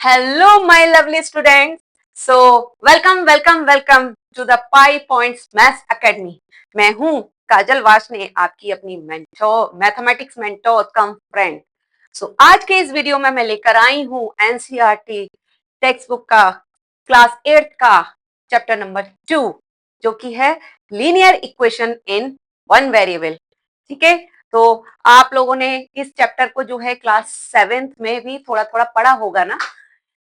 Hello, my lovely students. Welcome to the Pi Points Maths Academy. मैं हूँ काजल वाशने, आपकी अपनी मेंटोर, मैथमेटिक्स मेंटोर कम friend. आज के इस वीडियो में मैं लेकर आई हूँ एनसीईआरटी टेक्स्ट बुक का क्लास 8 का चैप्टर नंबर 2, जो कि है linear equation in one variable. ठीक है, तो आप लोगों ने इस चैप्टर को जो है क्लास 7th में भी थोड़ा थोड़ा पढ़ा होगा ना।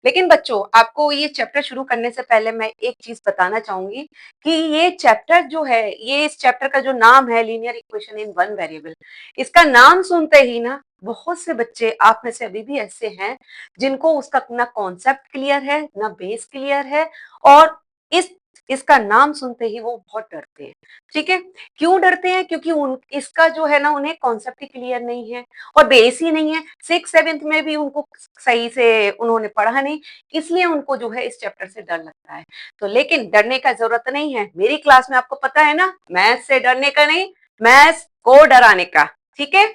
लेकिन बच्चों, आपको ये चैप्टर शुरू करने से पहले मैं एक चीज बताना चाहूंगी कि ये चैप्टर जो है, ये इस चैप्टर का जो नाम है linear equation in one variable, इसका नाम सुनते ही ना बहुत से बच्चे आप में से अभी भी ऐसे हैं जिनको उसका ना कॉन्सेप्ट क्लियर है ना बेस क्लियर है, और इस इसका नाम सुनते ही वो बहुत डरते हैं। ठीक है, क्यों डरते हैं? क्योंकि इसका जो है ना, उन्हें कॉन्सेप्ट ही क्लियर नहीं है और बेस ही नहीं है। 6th 7th में भी उनको सही से उन्होंने पढ़ा नहीं, इसलिए उनको जो है इस चैप्टर से डर लगता है। तो लेकिन डरने का जरूरत नहीं है। मेरी क्लास में आपको पता है ना, मैथ्स से डरने का नहीं, मैथ्स को डराने का। ठीक है,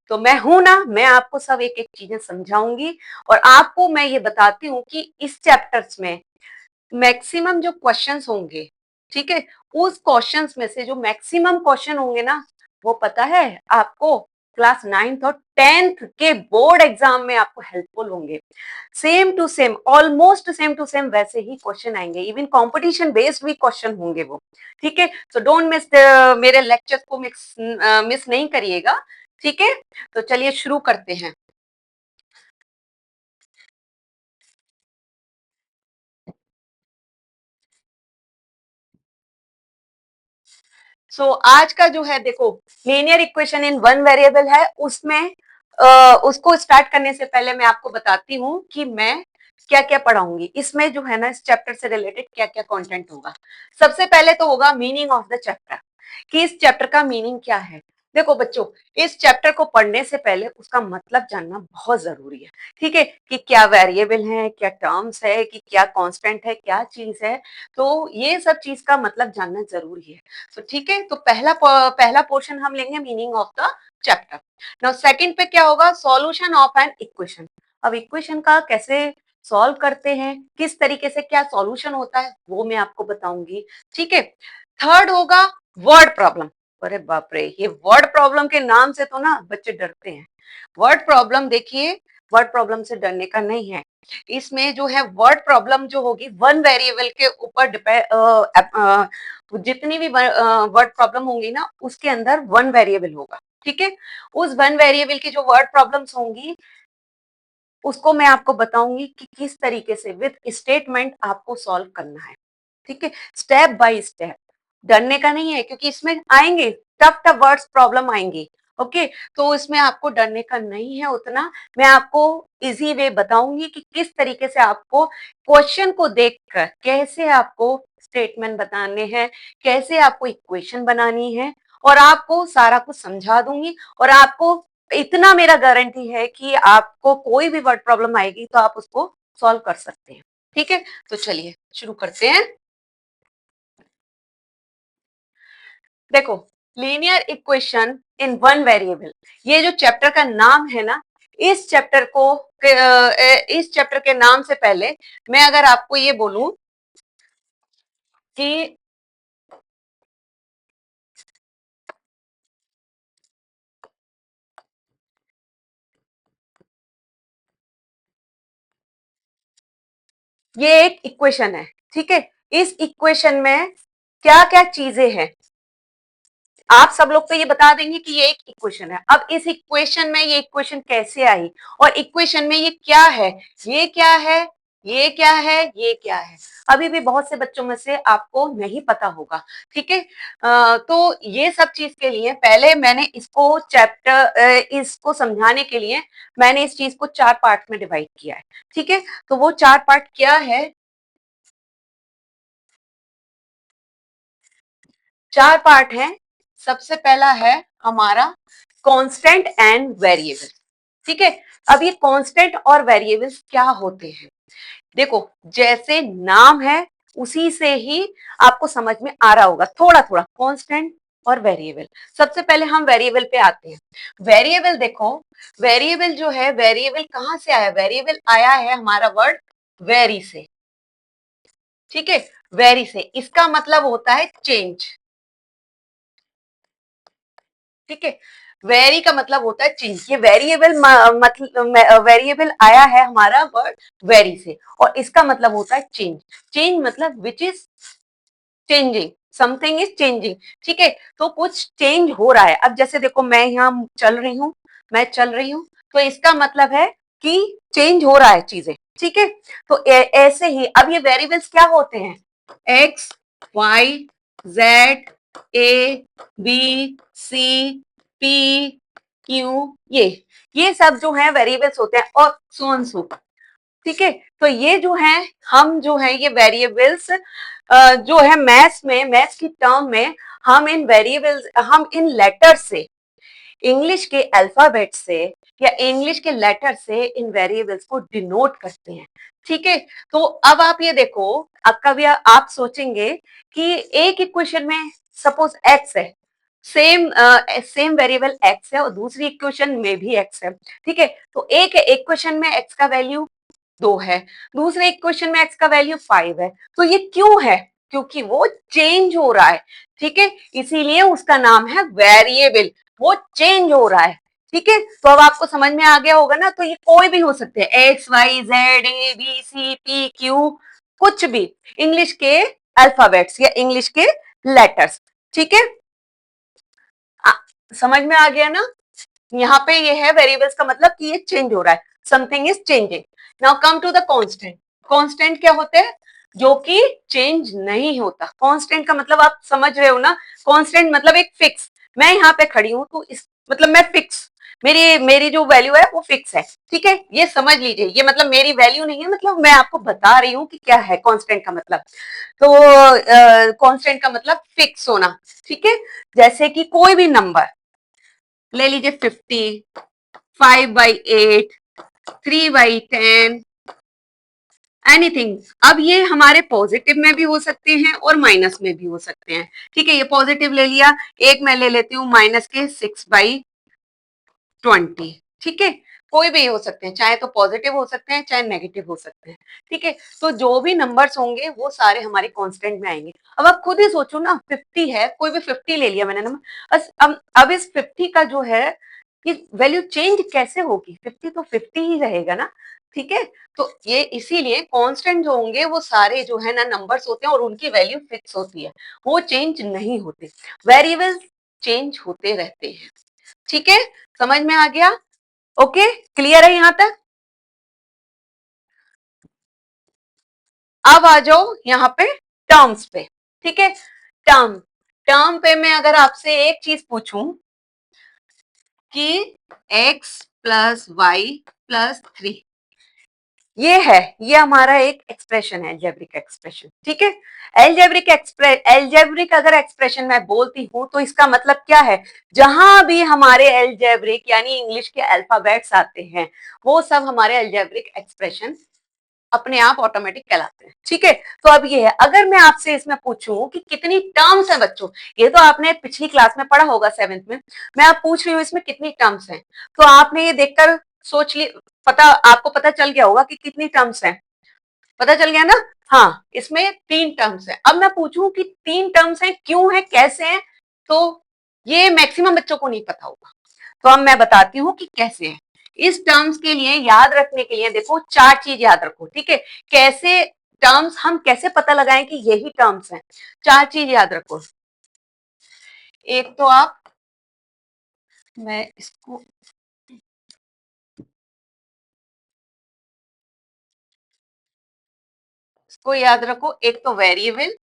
तो मैं हूं ना, मैं आपको सब एक एक चीजें समझाऊंगी और आपको मैं ये बताती हूँ कि इस चैप्टर्स में मैक्सिमम जो क्वेश्चंस होंगे, ठीक है, उस क्वेश्चंस में से जो मैक्सिमम क्वेश्चन होंगे ना, वो पता है आपको क्लास 9th और 10th के बोर्ड एग्जाम में आपको हेल्पफुल होंगे। Same to same, almost same to same वैसे ही क्वेश्चन आएंगे, इवन कंपटीशन बेस्ड भी क्वेश्चन होंगे वो। ठीक है, सो डोंट मिस मेरे लेक्चर को मिस नहीं करिएगा। ठीक है, तो चलिए शुरू करते हैं। आज का जो है, देखो, linear equation in one variable है, उसमें उसको स्टार्ट करने से पहले मैं आपको बताती हूँ कि मैं क्या क्या पढ़ाऊंगी इसमें, जो है ना इस चैप्टर से रिलेटेड क्या क्या कंटेंट होगा। सबसे पहले तो होगा मीनिंग ऑफ द चैप्टर, कि इस चैप्टर का मीनिंग क्या है। देखो बच्चों, इस चैप्टर को पढ़ने से पहले उसका मतलब जानना बहुत जरूरी है। ठीक है, कि क्या वेरिएबल है, क्या टर्म्स है, कि क्या कांस्टेंट है, क्या चीज है। तो ये सब चीज का मतलब जानना जरूरी है। तो ठीक है, तो पहला पोर्शन हम लेंगे meaning of the chapter. Now second पे क्या होगा? Solution of an equation. अब इक्वेशन का कैसे सॉल्व करते हैं, किस तरीके से क्या सॉल्यूशन होता है, वो मैं आपको बताऊंगी। ठीक है, थर्ड होगा वर्ड प्रॉब्लम। अरे बाप रे, ये वर्ड प्रॉब्लम के नाम से तो ना बच्चे डरते हैं। वर्ड प्रॉब्लम देखिए, वर्ड प्रॉब्लम से डरने का नहीं है। इसमें जो है वर्ड प्रॉब्लम जो होगी वन वेरिएबल के ऊपर डिपेंड, जितनी भी वर्ड प्रॉब्लम होंगी ना, उसके अंदर वन वेरिएबल होगा। ठीक है, उस वन वेरिएबल की जो वर्ड प्रॉब्लम्स होंगी उसको मैं आपको बताऊंगी कि किस तरीके से विद स्टेटमेंट आपको सॉल्व करना है। ठीक है, स्टेप बाय स्टेप। डरने का नहीं है, क्योंकि इसमें आएंगे टफ टफ वर्ड्स प्रॉब्लम आएंगी। ओके, तो इसमें आपको डरने का नहीं है उतना। मैं आपको इजी वे बताऊंगी कि किस तरीके से आपको क्वेश्चन को देखकर कैसे आपको स्टेटमेंट बताने हैं, कैसे आपको इक्वेशन बनानी है, और आपको सारा कुछ समझा दूंगी। और आपको इतना मेरा गारंटी है कि आपको कोई भी वर्ड प्रॉब्लम आएगी तो आप उसको सॉल्व कर सकते हैं। ठीक है, तो चलिए शुरू करते हैं। देखो, linear equation in one variable, ये जो चैप्टर का नाम है ना, इस चैप्टर को इस चैप्टर के नाम से पहले मैं अगर आपको ये बोलूं कि ये एक इक्वेशन है। ठीक है, इस इक्वेशन में क्या क्या चीजें हैं, आप सब लोग तो ये बता देंगे कि ये एक इक्वेशन है। अब इस इक्वेशन में ये इक्वेशन कैसे आई, और इक्वेशन में ये क्या है, ये क्या है, ये क्या है, ये क्या है, अभी भी बहुत से बच्चों में से आपको नहीं पता होगा। ठीक है, तो ये सब चीज के लिए पहले मैंने इसको समझाने के लिए मैंने इस चीज को 4 पार्ट में डिवाइड किया है। ठीक है, तो वो 4 पार्ट क्या है? 4 पार्ट हैं। सबसे पहला है हमारा कांस्टेंट एंड वेरिएबल। ठीक है, अब ये कांस्टेंट और वेरिएबल्स क्या होते हैं? देखो, जैसे नाम है उसी से ही आपको समझ में आ रहा होगा थोड़ा थोड़ा, कांस्टेंट और वेरिएबल। सबसे पहले हम वेरिएबल पे आते हैं। वेरिएबल देखो, वेरिएबल जो है, वेरिएबल कहां से आया? वेरिएबल आया है हमारा वर्ड वेरी से, ठीक है, वेरी से इसका मतलब होता है चेंज, ठीक है, वेरी का मतलब होता है चेंज। ये वेरिएबल मतलब वेरिएबल आया है हमारा वर्ड वेरी से, और इसका मतलब होता है चेंज। चेंज मतलब which is changing, something is changing, ठीक है। तो कुछ चेंज हो रहा है। अब जैसे देखो मैं यहाँ चल रही हूँ, मैं चल रही हूँ, तो इसका मतलब है कि चेंज हो रहा है चीजें, ठीक है। तो ऐसे ही अब ये वेरिएबल्स क्या होते हैं, एक्स, वाई, जेड, ए, बी, सी, पी, क्यू, ये सब जो है वेरिएबल्स होते हैं, और सो ऑन सो, ठीक है। तो ये जो है, हम जो है ये वेरिएबल्स जो है मैथ्स में, मैथ्स की टर्म में हम इन वेरिएबल्स, हम इन लेटर से, इंग्लिश के अल्फाबेट से या इंग्लिश के लेटर से इन वेरिएबल्स को डिनोट करते हैं, ठीक है। तो अब आप ये देखो, कभी आप सोचेंगे कि एक इक्वेशन में सपोज एक्स है, सेम सेम वेरिएबल एक्स है और दूसरी इक्वेशन में भी एक्स है, ठीक है। तो एक इक्वेशन में एक्स का वैल्यू 2 है, दूसरे इक्वेशन में एक्स का वैल्यू 5 है। तो ये क्यों है, क्योंकि वो चेंज हो रहा है, ठीक है, इसीलिए उसका नाम है वेरिएबल, वो चेंज हो रहा है, ठीक है। तो अब आपको समझ में आ गया होगा ना। तो ये कोई भी हो सकते हैं, एक्स, वाई, जेड, ए, बी, सी, पी, क्यू, कुछ भी इंग्लिश के अल्फाबेट्स या इंग्लिश के लेटर्स, ठीक है। समझ में आ गया ना। यहाँ पे ये है वेरिएबल्स का मतलब कि ये चेंज हो रहा है, something is changing. Now come to the constant. Constant क्या होते हैं, जो कि चेंज नहीं होता। कांस्टेंट का मतलब आप समझ रहे हो ना, कांस्टेंट मतलब एक फिक्स। मैं यहाँ पे खड़ी हूं तो इस मतलब मैं फिक्स, मेरी मेरी जो वैल्यू है वो फिक्स है, ठीक है। ये समझ लीजिए, ये मतलब मेरी वैल्यू नहीं है, मतलब मैं आपको बता रही हूँ कि क्या है कांस्टेंट का मतलब। तो कांस्टेंट का मतलब फिक्स होना, ठीक है। जैसे कि कोई भी नंबर ले लीजिए, 50, 5/8, 3/10, एनीथिंग। अब ये हमारे पॉजिटिव में भी हो सकते हैं और माइनस में भी हो सकते हैं, ठीक है। ये पॉजिटिव ले लिया, एक मैं ले लेती हूँ माइनस के 6/20, ठीक है। कोई भी हो सकते हैं, चाहे तो पॉजिटिव हो सकते हैं चाहे नेगेटिव हो सकते हैं, ठीक है। तो जो भी नंबर्स होंगे वो सारे हमारे कांस्टेंट में आएंगे। अब आप खुद ही सोचो ना, 50 है, कोई भी 50 ले लिया मैंने नंबर, अब इस 50 का जो है ये वैल्यू चेंज कैसे होगी, 50 तो 50 ही रहेगा ना, ठीक है। तो ये इसीलिए कांस्टेंट जो होंगे वो सारे जो है ना नंबर्स होते हैं और उनकी वैल्यू फिक्स होती है, वो चेंज नहीं होते। वेरिएबल चेंज होते रहते हैं, ठीक है। समझ में आ गया, ओके, क्लियर है यहां तक। अब आ जाओ यहाँ पे टर्म्स पे, ठीक है। टर्म, टर्म पे मैं अगर आपसे एक चीज पूछूं कि x प्लस वाई प्लस 3, ये है, ये हमारा एक एक्सप्रेशन है, एल्जेब्रिक एक्सप्रेशन, ठीक है। एल्जेब्रिक अगर एक्सप्रेशन मैं बोलती हूँ तो इसका मतलब क्या है, जहां भी हमारे एल्जेब्रिक यानी इंग्लिश के अल्फाबेट्स आते हैं वो सब हमारे एल्जेब्रिक एक्सप्रेशन अपने आप ऑटोमेटिक कहलाते हैं, ठीक है। तो अब ये है, अगर मैं आपसे इसमें पूछूं कि कितनी टर्म्स है बच्चों, ये तो आपने पिछली क्लास में पढ़ा होगा 7th में, मैं आप पूछ रही हूँ इसमें कितनी टर्म्स हैं, तो आपने ये देखकर सोच ली, पता आपको पता चल गया होगा कि कितनी टर्म्स हैं, पता चल गया ना। हाँ, इसमें 3 टर्म्स हैं। अब मैं पूछूं कि 3 टर्म्स हैं, क्यों है, कैसे हैं, तो ये मैक्सिमम बच्चों को नहीं पता होगा। तो अब मैं बताती हूँ कि कैसे है। इस टर्म्स के लिए याद रखने के लिए देखो 4 चीज याद रखो, ठीक है। कैसे टर्म्स, हम कैसे पता लगाएं कि यही टर्म्स हैं, 4 चीज याद रखो। एक तो आप, मैं इसको याद रखो, एक तो वेरिएबल,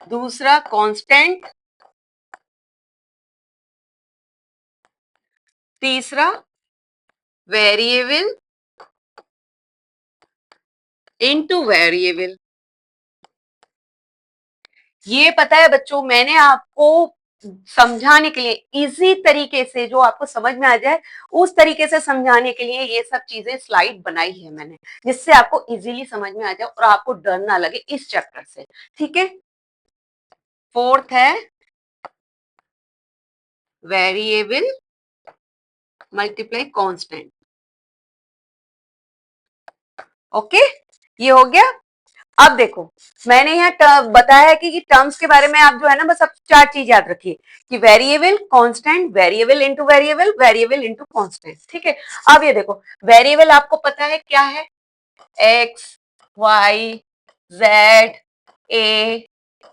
दूसरा कांस्टेंट, तीसरा वेरिएबल इनटू वेरिएबल। ये पता है बच्चों, मैंने आपको समझाने के लिए, इजी तरीके से जो आपको समझ में आ जाए उस तरीके से समझाने के लिए ये सब चीजें स्लाइड बनाई है मैंने, जिससे आपको इजीली समझ में आ जाए और आपको डर ना लगे इस चैप्टर से, ठीक है। फोर्थ है वेरिएबल मल्टीप्लाई कांस्टेंट, ओके, ये हो गया। अब देखो, मैंने यहाँ बताया है कि टर्म्स के बारे में आप जो है ना बस अब चार चीज याद रखिए कि variable, constant, variable into variable, variable into constant. ठीक है, अब ये देखो, वेरिएबल आपको पता है क्या है, एक्स, वाई, जेड, ए,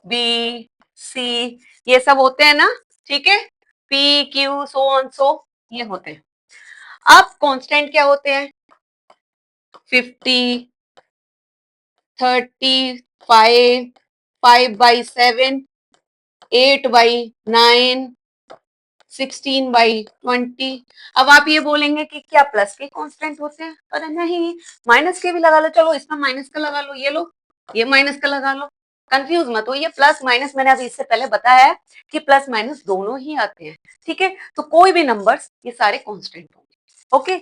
बी, सी, ये सब होते हैं ना। ठीक है, P, Q, so on so, ये होते हैं। अब कांस्टेंट क्या होते हैं, 50, 30, 5, 5/7, 8/9, 16/20। अब आप ये बोलेंगे कि क्या प्लस के कांस्टेंट होते हैं? अरे नहीं, माइनस के भी लगा लो, चलो इसमें माइनस का लगा लो, ये लो, ये माइनस का लगा लो, कंफ्यूज मत हो। ये प्लस माइनस मैंने अभी इससे पहले बताया है कि प्लस माइनस दोनों ही आते हैं। ठीक है, तो कोई भी नंबर्स ये सारे कांस्टेंट होंगे। ओके,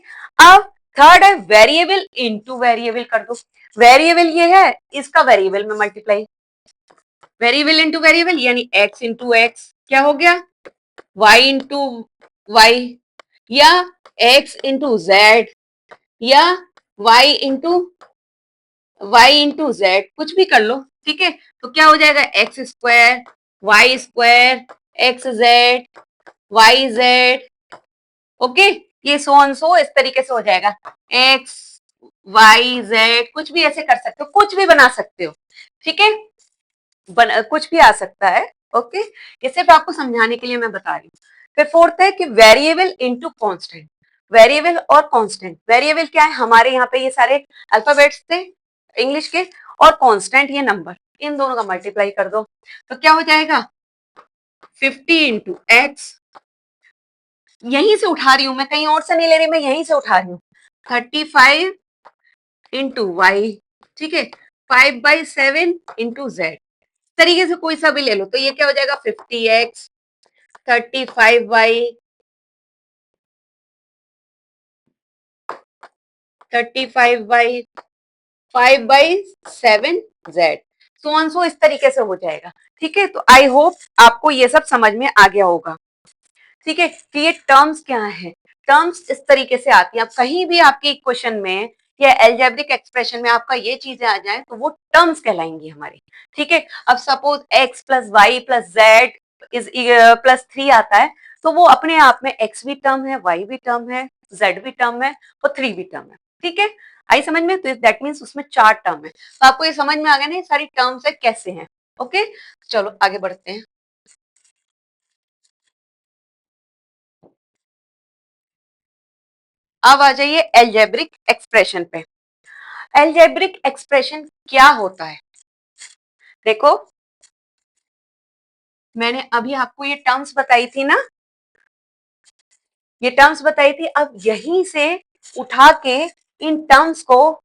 अब थर्ड है वेरिएबल इनटू वेरिएबल कर दो। वेरिएबल ये है, इसका वेरिएबल में मल्टीप्लाई, वेरिएबल इंटू वेरिएबल यानी एक्स इंटू एक्स, क्या हो गया, वाई इंटू वाई, या एक्स इंटू जेड, या वाई इंटू जेड, कुछ भी कर लो। ठीक है, तो क्या हो जाएगा, X square, Y square, X Z, Y Z. Okay, ये सो ऑन सो इस तरीके से हो जाएगा, एक्स वाई जेड, कुछ भी ऐसे कर सकते हो, कुछ भी बना सकते हो। ठीक है, कुछ भी आ सकता है। ओके, ये सिर्फ आपको समझाने के लिए मैं बता रही हूँ। फिर फोर्थ है कि वेरिएबल इनटू कांस्टेंट। वेरिएबल और कांस्टेंट, वेरिएबल क्या है, हमारे यहाँ पे ये सारे अल्फाबेट्स थे इंग्लिश के, और कांस्टेंट ये नंबर, इन दोनों का मल्टीप्लाई कर दो तो क्या हो जाएगा, 50 इंटू एक्स, यहीं से उठा रही हूं मैं, कहीं और से नहीं ले रही, मैं यहीं से उठा रही हूँ, 35 इंटू वाई। ठीक है, 5/7 इंटू जेड, तरीके से कोई सा भी ले लो, तो ये क्या हो जाएगा, 50x, 35y, 35y, 5/7z, so on so इस तरीके से हो जाएगा। ठीक है, तो आई होप आपको ये सब समझ में आ गया होगा। ठीक है, कि ये टर्म्स क्या है, टर्म्स इस तरीके से आती है। अब कहीं भी आपके क्वेश्चन में या एल्जेब्रिक एक्सप्रेशन में आपका ये चीजें आ जाए तो वो टर्म्स कहलाएंगी हमारी। ठीक है, अब suppose x plus Y plus Z is plus 3 आता है, तो वो अपने आप में x भी टर्म है, y भी टर्म है, z भी टर्म है और 3 भी टर्म है। ठीक है, आई समझ में, तो दैट मीन्स उसमें 4 टर्म है। तो आपको ये समझ में आ गया ना ये सारी टर्म्स है कैसे हैं। ओके, चलो आगे बढ़ते हैं। अब आ जाइए एल्जेब्रिक एक्सप्रेशन पे। एल्जेब्रिक एक्सप्रेशन क्या होता है, देखो मैंने अभी आपको ये टर्म्स बताई थी ना, ये टर्म्स बताई थी, अब यहीं से उठा के इन टर्म्स को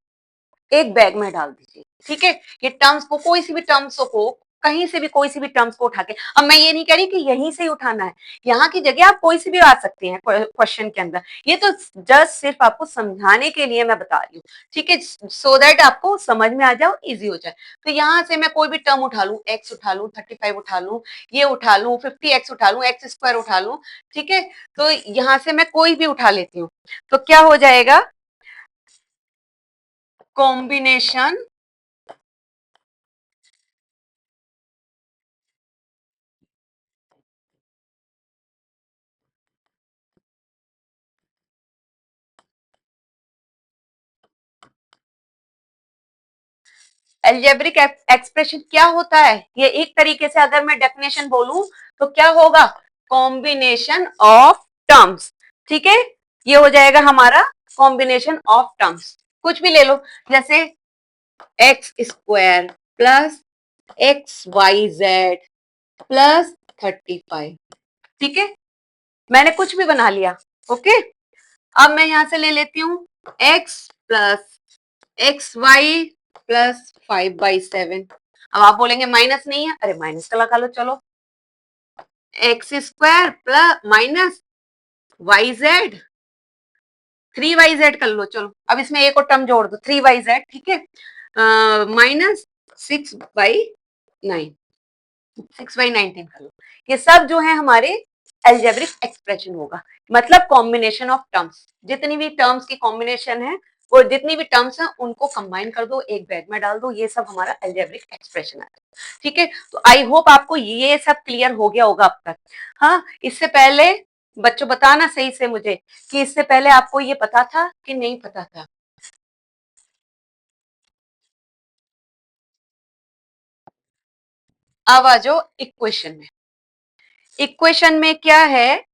एक बैग में डाल दीजिए। ठीक है, ये टर्म्स को, कोई सी भी टर्म्स को, कहीं से भी कोई सी भी टर्म्स को उठा के, अब मैं ये नहीं कह रही कि यहीं से ही उठाना है, यहाँ की जगह आप कोई सी भी आ सकती हैं क्वेश्चन के अंदर, ये तो जस्ट सिर्फ आपको समझाने के लिए मैं बता रही हूँ। ठीक है, सो दैट आपको समझ में आ जाओ, इजी हो जाए। तो यहाँ से मैं कोई भी टर्म उठा लू, एक्स उठा लू, 35 उठा लू, ये उठा लू, 50x उठा लू, एक्स स्क्वायर उठा लू। ठीक है, तो यहाँ से मैं कोई भी उठा लेती हूँ, तो क्या हो जाएगा, कॉम्बिनेशन एल्जेब्रिक एक्सप्रेशन क्या होता है, ये एक तरीके से अगर मैं डेफिनेशन बोलूं तो क्या होगा, कॉम्बिनेशन ऑफ टर्म्स। ठीक है, ये हो जाएगा हमारा कॉम्बिनेशन ऑफ टर्म्स, कुछ भी ले लो, जैसे X square plus X Y Z plus 35। ठीक है, मैंने कुछ भी बना लिया। ओके, अब मैं यहां से ले लेती हूँ X plus X Y plus 5/7। अब आप बोलेंगे माइनस नहीं है, अरे माइनस का लगा लो, चलो X square plus minus Y Z, 3y z कर लो, चलो अब इसमें एक और टर्म जोड़ दो, 3y z। ठीक है, माइनस 6/9, 6/19 कर लो। ये सब जो है हमारे एल्जेब्रिक एक्सप्रेशन होगा, मतलब कॉम्बिनेशन ऑफ टर्म्स, जितनी भी टर्म्स की कॉम्बिनेशन है वो जितनी भी टर्म्स हैं उनको कंबाइन कर दो, एक बैग में डाल दो, ये सब हमारा अलजेब्रिक एक्सप्रेशन है। ठीक है, तो आई होप आपको ये सब क्लियर हो गया होगा अब तक। हाँ, इससे पहले बच्चों बताना सही से मुझे कि इससे पहले आपको ये पता था कि नहीं पता था। अब आ जाओ इक्वेशन में। इक्वेशन में क्या है,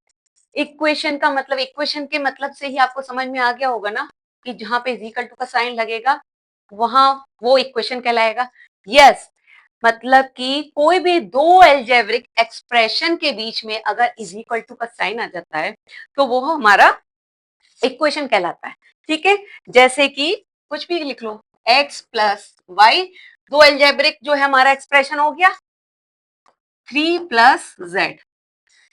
इक्वेशन का मतलब, इक्वेशन के मतलब से ही आपको समझ में आ गया होगा ना कि जहां पे इज इक्वल टू का साइन लगेगा वहां वो इक्वेशन कहलाएगा। यस, मतलब कि कोई भी दो एल्जेब्रिक एक्सप्रेशन के बीच में अगर इज इक्वल टू का साइन आ जाता है तो वो हमारा इक्वेशन कहलाता है। ठीक है, जैसे कि कुछ भी लिख लो, x प्लस वाई, दो एल्जेब्रिक जो है हमारा एक्सप्रेशन हो गया 3 प्लस जेड।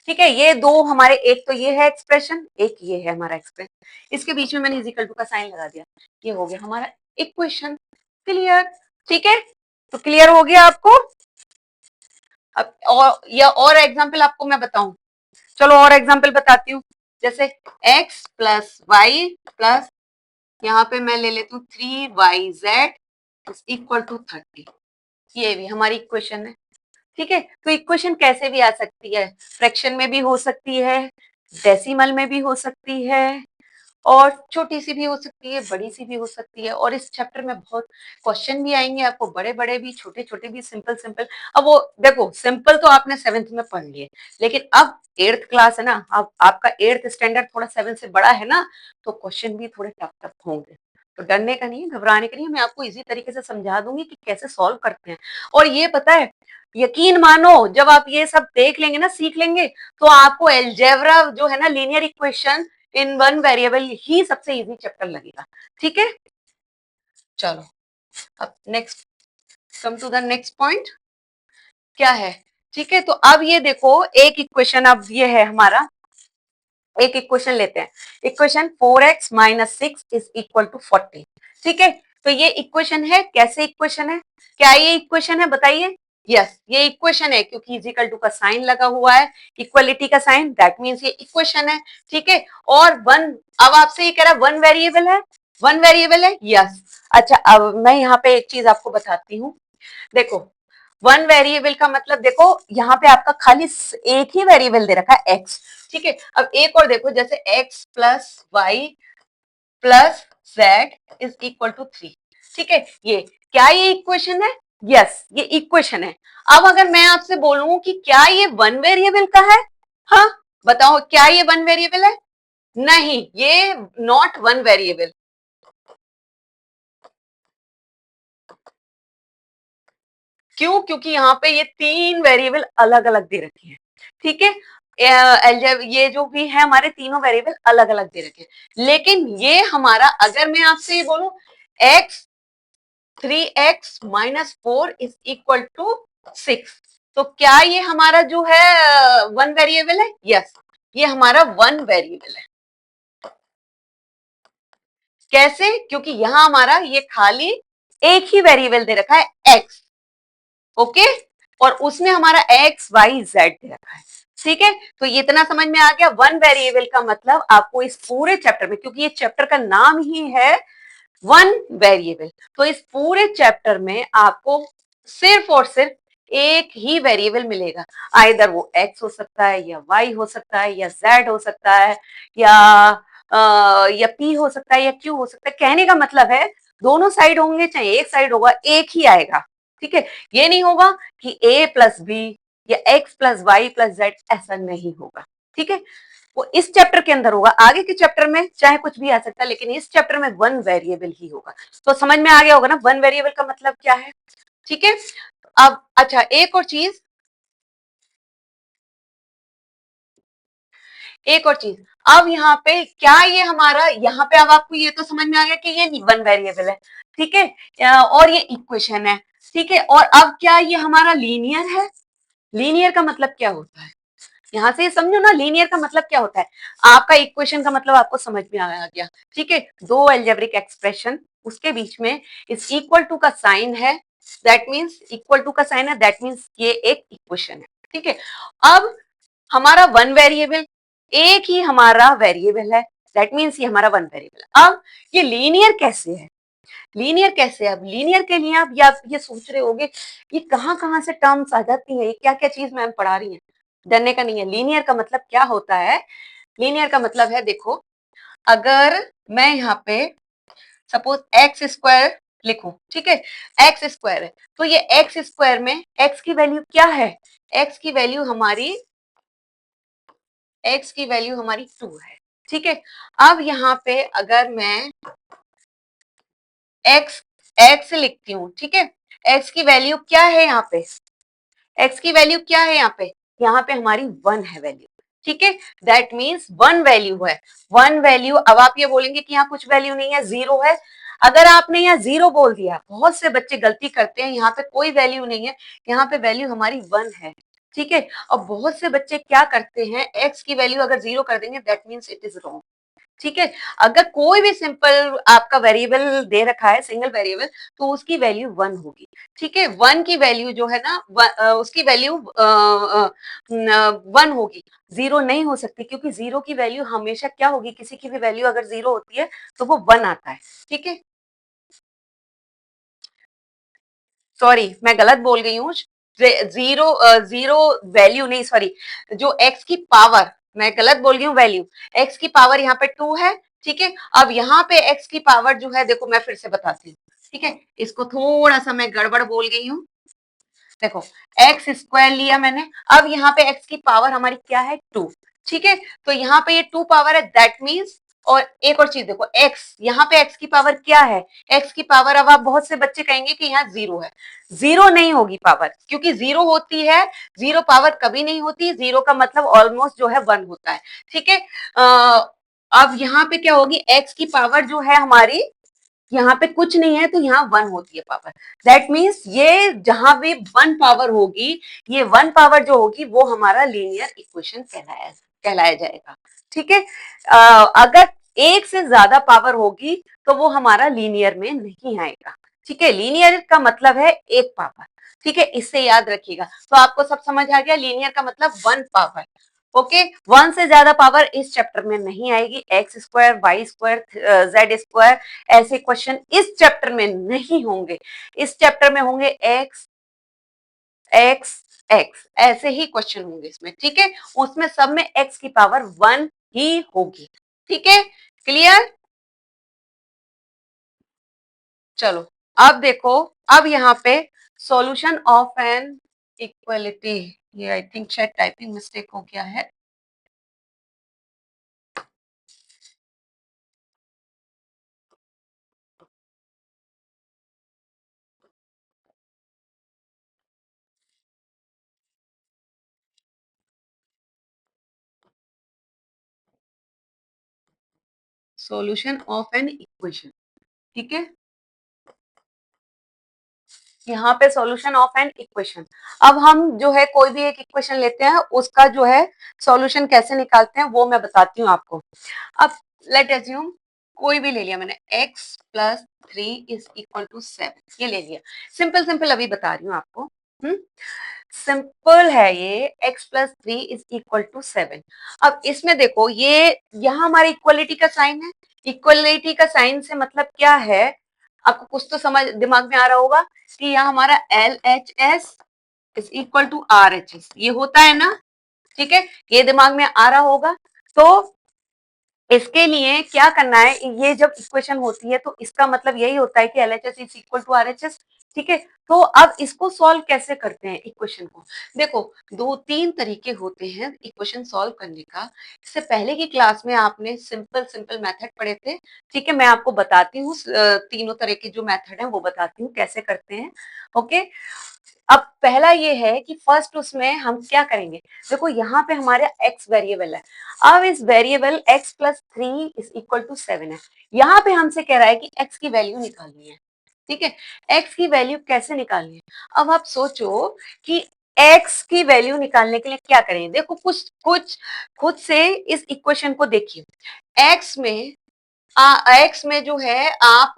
ठीक है, ये दो हमारे, एक तो ये है एक्सप्रेशन, एक ये है हमारा एक्सप्रेशन, इसके बीच में मैंने इज इक्वल टू का साइन लगा दिया, ये हो गया हमारा इक्वेशन। क्लियर? ठीक है, तो क्लियर हो गया आपको। अब और एग्जांपल आपको मैं बताऊं, चलो और एग्जांपल बताती हूँ। जैसे x प्लस वाई प्लस, यहाँ पे मैं ले लेती हूँ 3yz इज इक्वल टू 30, ये भी हमारी इक्वेशन है। ठीक है, तो इक्वेशन कैसे भी आ सकती है, फ्रैक्शन में भी हो सकती है, डेसिमल में भी हो सकती है, और छोटी सी भी हो सकती है, बड़ी सी भी हो सकती है। और इस चैप्टर में बहुत क्वेश्चन भी आएंगे आपको, बड़े बड़े भी, छोटे छोटे भी, सिंपल सिंपल। अब वो देखो, सिंपल तो आपने 7th में पढ़ लिए, लेकिन अब 8th क्लास है ना, अब आपका 8th स्टैंडर्ड थोड़ा 7 से बड़ा है ना, तो क्वेश्चन भी थोड़े टफ टफ होंगे। तो डरने का नहीं है, घबराने का नहीं है, मैं आपको इजी तरीके से समझा दूंगी कि कैसे सॉल्व करते हैं। और ये पता है, यकीन मानो, जब आप ये सब देख लेंगे ना, सीख लेंगे, तो आपको एलजेब्रा जो है ना, linear equation in one variable ही सबसे इजी चैप्टर लगेगा। ठीक है, चलो अब next, come to the next point, क्या है। ठीक है, तो अब ये देखो, एक इक्वेशन अब ये है हमारा, एक इक्वेशन लेते हैं, equation 4x minus 6 is equal to 40। ठीक है, तो ये इक्वेशन है, कैसे इक्वेशन है, क्या ये इक्वेशन है बताइए। यस, ये इक्वेशन है, क्योंकि इजिकल टू का साइन लगा हुआ है, इक्वलिटी का साइन, दैट मीन्स ये इक्वेशन है। ठीक है, और वन, अब आपसे ये कह रहा है वन वेरिएबल है, वन वेरिएबल है। यस, अच्छा, अब मैं यहाँ पे एक चीज आपको बताती हूँ। देखो, वन वेरिएबल का मतलब, देखो यहाँ पे आपका खाली एक ही वेरिएबल दे रखा है x। ठीक है, अब एक और देखो, जैसे x plus Y plus Z is equal to 3। ठीक है, ये क्या, ये इक्वेशन है। यस, ये इक्वेशन है। अब अगर मैं आपसे बोलूं कि क्या ये वन वेरिएबल का है, हाँ बताओ, क्या ये वन वेरिएबल है। नहीं, ये नॉट वन वेरिएबल। क्यों? क्योंकि यहाँ पे ये तीन वेरिएबल अलग अलग दे रखे हैं। ठीक है, ये जो भी है हमारे तीनों वेरिएबल अलग अलग दे रखे हैं, लेकिन ये हमारा, अगर मैं आपसे ये बोलूं x 3x minus 4 is equal to 6, तो क्या ये हमारा जो है वन वेरिएबल है। यस, ये हमारा वन वेरिएबल है। कैसे? क्योंकि यहां हमारा ये खाली एक ही वेरिएबल दे रखा है x। ओके, और उसमें हमारा एक्स वाई जेड दे रखा है। ठीक है, तो ये इतना समझ में आ गया। वन वेरिएबल का मतलब आपको इस पूरे चैप्टर में, क्योंकि ये चैप्टर का नाम ही है वन वेरिएबल, तो इस पूरे चैप्टर में आपको सिर्फ और सिर्फ एक ही वेरिएबल मिलेगा। आइदर वो एक्स हो सकता है, या वाई हो सकता है, या जेड हो सकता है, या पी हो सकता है, या क्यू हो सकता है। कहने का मतलब है, दोनों साइड होंगे, चाहे एक साइड होगा, एक ही आएगा। ठीक है, ये नहीं होगा कि a प्लस बी या x plus Y plus Z, ऐसा नहीं होगा। ठीक है, वो इस चैप्टर के अंदर होगा, आगे के चैप्टर में चाहे कुछ भी आ सकता है, लेकिन इस चैप्टर में वन वेरिएबल ही होगा। तो समझ में आ गया होगा ना वन वेरिएबल का मतलब क्या है। ठीक है, अब अच्छा, एक और चीज, एक और चीज, अब यहाँ पे क्या, ये हमारा यहाँ पे, अब आपको ये तो समझ में आ गया कि ये वन वेरिएबल है। ठीक है, और ये इक्वेशन है। ठीक है, और अब क्या ये हमारा लीनियर है। लीनियर का मतलब क्या होता है, यहां से समझो ना, लीनियर का मतलब क्या होता है। आपका इक्वेशन का मतलब आपको समझ में आ गया। ठीक है, दो अलजेब्रिक एक्सप्रेशन, उसके बीच में इस इक्वल टू का साइन है, दैट मीन्स इक्वल टू का साइन है, दैट मीन्स ये एक इक्वेशन है। ठीक है, अब हमारा वन वेरिएबल, एक ही हमारा वेरिएबल है, दैट मीन्स ये हमारा वन वेरिएबल। अब ये लीनियर कैसे है, लीनियर कैसे है? अब लीनियर के लिए आप ये सोच रहे होगे ये कहाँ से टर्म्स आ जाती है, ये क्या क्या चीज मैम पढ़ा रही है। डरने का नहीं है। लीनियर का मतलब क्या होता है? लीनियर का मतलब है, देखो अगर मैं यहाँ पे सपोज एक्स स्क्वायर लिखूं, ठीक है, एक्स स्क्वायर है, तो ये एक्स स्क्वायर में एक्स की वैल्यू क्या है? एक्स की वैल्यू हमारी टू है, ठीक है। अब यहाँ पे अगर मैं एक्स एक्स लिखती हूँ, ठीक है, एक्स की वैल्यू क्या है यहाँ पे? एक्स की वैल्यू क्या है यहाँ पे? यहाँ पे हमारी वन है वैल्यू, ठीक है। दैट मीन्स वन वैल्यू है, वन वैल्यू। अब आप ये बोलेंगे कि यहाँ कुछ वैल्यू नहीं है, जीरो है। अगर आपने यहाँ जीरो बोल दिया, बहुत से बच्चे गलती करते हैं, यहाँ पे कोई वैल्यू नहीं है, यहाँ पे वैल्यू हमारी वन है, ठीक है। और बहुत से बच्चे क्या करते हैं, एक्स की वैल्यू अगर जीरो कर देंगे that means it is wrong, ठीक है। अगर कोई भी सिंपल आपका वेरिएबल दे रखा है, सिंगल वेरिएबल, तो उसकी वैल्यू वन होगी, ठीक है। वन की वैल्यू जो है ना, उसकी वैल्यू वन होगी, जीरो नहीं हो सकती, क्योंकि जीरो की वैल्यू हमेशा क्या होगी? किसी की भी वैल्यू अगर जीरो होती है तो वो वन आता है, ठीक है। सॉरी मैं गलत बोल गई हूँ, जीरो जीरो वैल्यू नहीं, सॉरी, जो एक्स की पावर, मैं गलत बोल गई हूँ, वैल्यू एक्स की पावर यहाँ पे टू है, ठीक है। अब यहाँ पे एक्स की पावर जो है, देखो मैं फिर से बताती हूँ, ठीक है, इसको थोड़ा सा मैं गड़बड़ बोल गई हूँ। देखो एक्स स्क्वायर लिया मैंने, अब यहाँ पे एक्स की पावर हमारी क्या है? टू, ठीक है। तो यहाँ पे ये टू पावर है, दैट मीन्स, और एक और चीज देखो, एक्स यहाँ पे एक्स की पावर क्या है? एक्स की पावर, अब आप बहुत से बच्चे कहेंगे कि यहाँ जीरो है, जीरो नहीं होगी पावर, क्योंकि जीरो होती है, जीरो पावर कभी नहीं होती, जीरो का मतलब ऑलमोस्ट जो है वन होता है, ठीक है। अब यहाँ पे क्या होगी? एक्स की पावर जो है हमारी, यहाँ पे कुछ नहीं है तो यहाँ वन होती है पावर, दैट मीन्स ये जहां भी वन पावर होगी, ये वन पावर जो होगी वो हमारा लीनियर इक्वेशन कहलाया जाएगा, ठीक है। अगर एक से ज्यादा पावर होगी तो वो हमारा लीनियर में नहीं आएगा, ठीक है। लीनियर का मतलब है एक पावर, ठीक है, इससे याद रखिएगा। तो आपको सब समझ आ गया, लीनियर का मतलब वन पावर, ओके। वन से ज्यादा पावर इस चैप्टर में नहीं आएगी, X square, Y square, Z square, ऐसे क्वेश्चन इस चैप्टर में नहीं होंगे। इस चैप्टर में होंगे एक्स एक्स एक्स, ऐसे ही क्वेश्चन होंगे इसमें, ठीक है। उसमें सब में एक्स की पावर वन ही होगी, ठीक है, क्लियर। चलो अब देखो, अब यहाँ पे सॉल्यूशन ऑफ एन इक्वलिटी, ये आई थिंक शायद टाइपिंग मिस्टेक हो गया है। सॉल्यूशन ऑफ एन इक्वेशन, ठीक है, यहाँ पे सॉल्यूशन ऑफ एन इक्वेशन। अब हम जो है कोई भी एक इक्वेशन लेते हैं, उसका जो है सॉल्यूशन कैसे निकालते हैं वो मैं बताती हूँ आपको। अब लेट अज्यूम कोई भी ले लिया मैंने, x plus three is equal to seven, ये ले लिया, सिंपल सिंपल अभी बता रही हूँ आपको। सिंपल है ये, x plus three is equal to seven. अब इसमें देखो, ये यहाँ हमारी इक्वलिटी का साइन है, इक्वलिटी का साइन से मतलब क्या है, आपको कुछ तो समझ दिमाग में आ रहा होगा कि यहाँ हमारा L H S is equal to R H S, ये होता है ना, ठीक है, ये दिमाग में आ रहा होगा। तो इसके लिए क्या करना है, ये जब इक्वेशन होती है तो इसका मतलब यही होता है कि L H S is equal to R H S, ठीक है। तो अब इसको सॉल्व कैसे करते हैं इक्वेशन को? देखो दो तीन तरीके होते हैं इक्वेशन सॉल्व करने का। इससे पहले की क्लास में आपने सिंपल सिंपल मेथड पढ़े थे, ठीक है, मैं आपको बताती हूँ तीनों तरह के जो मेथड है वो बताती हूँ कैसे करते हैं, ओके। अब पहला ये है कि फर्स्ट उसमें हम क्या करेंगे, देखो यहाँ पे हमारे x वेरिएबल है, अब इस variable x plus three is equal to seven है, यहाँ पे हमसे कह रहा है कि x की वैल्यू निकालनी है, ठीक है। x की वैल्यू कैसे निकालनी है? अब आप सोचो कि x की वैल्यू निकालने के लिए क्या करें, देखो कुछ कुछ खुद से इस इक्वेशन को देखिए, x में एक्स में जो है आप